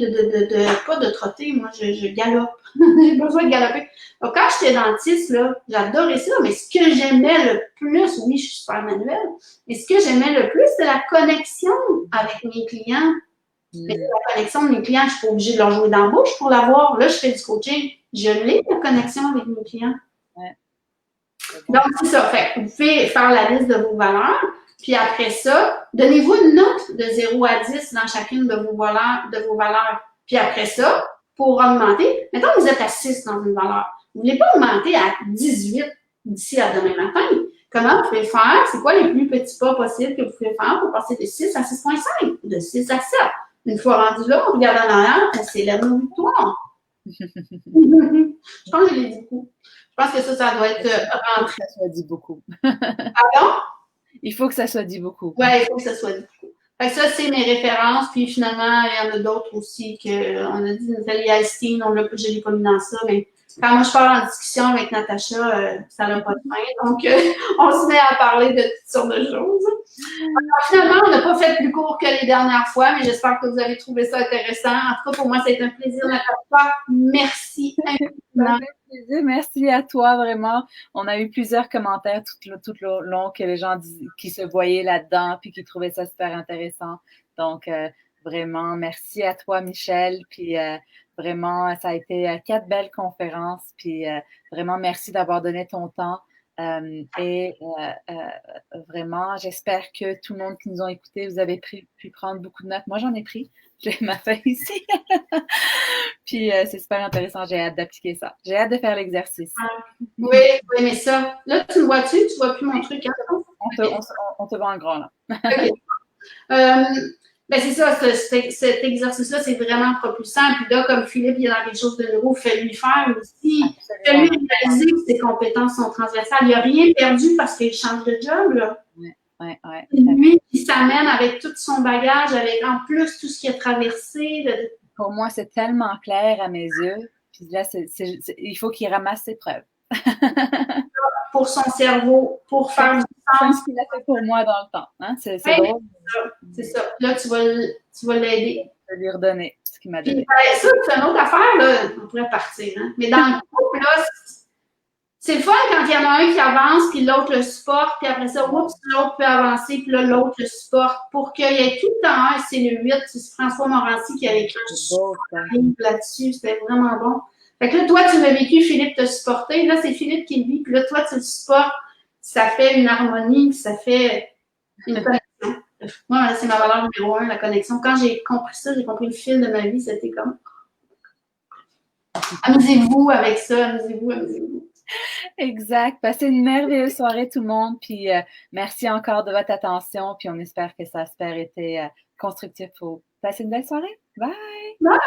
Speaker 2: pas de trotter, moi, je galope. J'ai besoin de galoper. Donc, quand j'étais dentiste, là, j'adorais ça, mais ce que j'aimais le plus, oui, je suis super manuelle, mais ce que j'aimais le plus, c'est la connexion avec mes clients. Mais la connexion de mes clients, je ne suis pas obligée de leur jouer dans la bouche pour l'avoir. Là, je fais du coaching. Je l'ai, la connexion avec mes clients. Ouais. Donc, c'est ça. Fait, vous pouvez faire la liste de vos valeurs. Puis après ça, donnez-vous une note de 0 à 10 dans chacune de vos valeurs. Puis après ça, pour augmenter, mettons que vous êtes à 6 dans une valeur. Vous ne voulez pas augmenter à 18 d'ici à demain matin. Comment vous pouvez le faire? C'est quoi les plus petits pas possibles que vous pouvez faire pour passer de 6 à 6,5 ou de 6 à 7? Une fois rendu là, on regarde en arrière, on célèbre nos victoires. Je pense que je l'ai dit beaucoup. Je pense que ça doit être rentré.
Speaker 1: Il faut que ça soit dit beaucoup.
Speaker 2: Pardon?
Speaker 1: Il faut que ça soit dit beaucoup.
Speaker 2: Oui, il faut que ça soit dit beaucoup. Fait que ça, c'est mes références. Puis finalement, il y en a d'autres aussi qu'on a dit Nathalie Alstein, je ne l'ai pas mis dans ça, mais quand moi je parle en discussion avec Natacha, ça n'a pas de fin. Donc, on se met à parler de toutes sortes de choses. Alors, finalement, on n'a pas fait plus court que les dernières fois, mais j'espère que vous avez trouvé ça intéressant. En tout cas, pour moi, c'est un plaisir, Natacha. Merci infiniment.
Speaker 1: Merci à toi, vraiment. On a eu plusieurs commentaires tout le long que les gens qui se voyaient là-dedans puis qui trouvaient ça super intéressant. Donc, vraiment, merci à toi, Michel. Puis, vraiment, ça a été 4 belles conférences. Puis, vraiment, merci d'avoir donné ton temps. Vraiment, j'espère que tout le monde qui nous a écoutés, vous avez pu prendre beaucoup de notes. Moi, j'en ai pris. J'ai ma feuille ici. Puis, c'est super intéressant. J'ai hâte d'appliquer ça. J'ai hâte de faire l'exercice.
Speaker 2: Oui, mais ça. Là, tu me vois-tu? Tu vois plus mon truc. Hein?
Speaker 1: On te voit en grand, là.
Speaker 2: OK. Euh, ben c'est ça, cet exercice-là, c'est vraiment propulsant. Puis là, comme Philippe, il est dans quelque chose de nouveau, fais-lui faire aussi. Fais-lui
Speaker 1: Absolument.
Speaker 2: réaliser que ses compétences sont transversales. Il n'a rien perdu parce qu'il change de job, là.
Speaker 1: Ouais, ouais, ouais.
Speaker 2: C'est lui qui s'amène avec tout son bagage, avec en plus tout ce qu'il a traversé.
Speaker 1: Pour moi, c'est tellement clair à mes yeux. Puis là, il faut qu'il ramasse ses preuves.
Speaker 2: Pour son cerveau, pour faire du
Speaker 1: Comme
Speaker 2: sens.
Speaker 1: ce qu'il a fait pour moi dans le temps. Hein? C'est
Speaker 2: Ouais,
Speaker 1: drôle.
Speaker 2: c'est ça. Là, tu vas l'aider.
Speaker 1: De lui redonner ce qu'il m'a
Speaker 2: Puis,
Speaker 1: donné.
Speaker 2: ben, ça, c'est une autre affaire, là. On pourrait partir, hein. Mais dans le groupe, là, c'est le fun quand il y en a un qui avance, puis l'autre le supporte, puis après ça, oups, l'autre peut avancer, puis là, l'autre le supporte, pour qu'il y ait tout le temps un, c'est le 8, c'est François Morancy qui avait écrit un livre là-dessus, c'était vraiment bon. Fait que là, toi, tu l'as vécu, Philippe t'a supporté, là, c'est Philippe qui le vit, puis là, toi, tu le supportes, ça fait une harmonie, puis ça fait une connexion. Moi, c'est ma valeur numéro 1, la connexion. Quand j'ai compris ça, j'ai compris le fil de ma vie, c'était comme amusez-vous avec ça, amusez-vous, amusez-vous.
Speaker 1: Exact. Passez une merveilleuse soirée tout le monde. Puis merci encore de votre attention. Puis on espère que ça a super été constructif pour vous. Passez une belle soirée. Bye!
Speaker 2: Bye!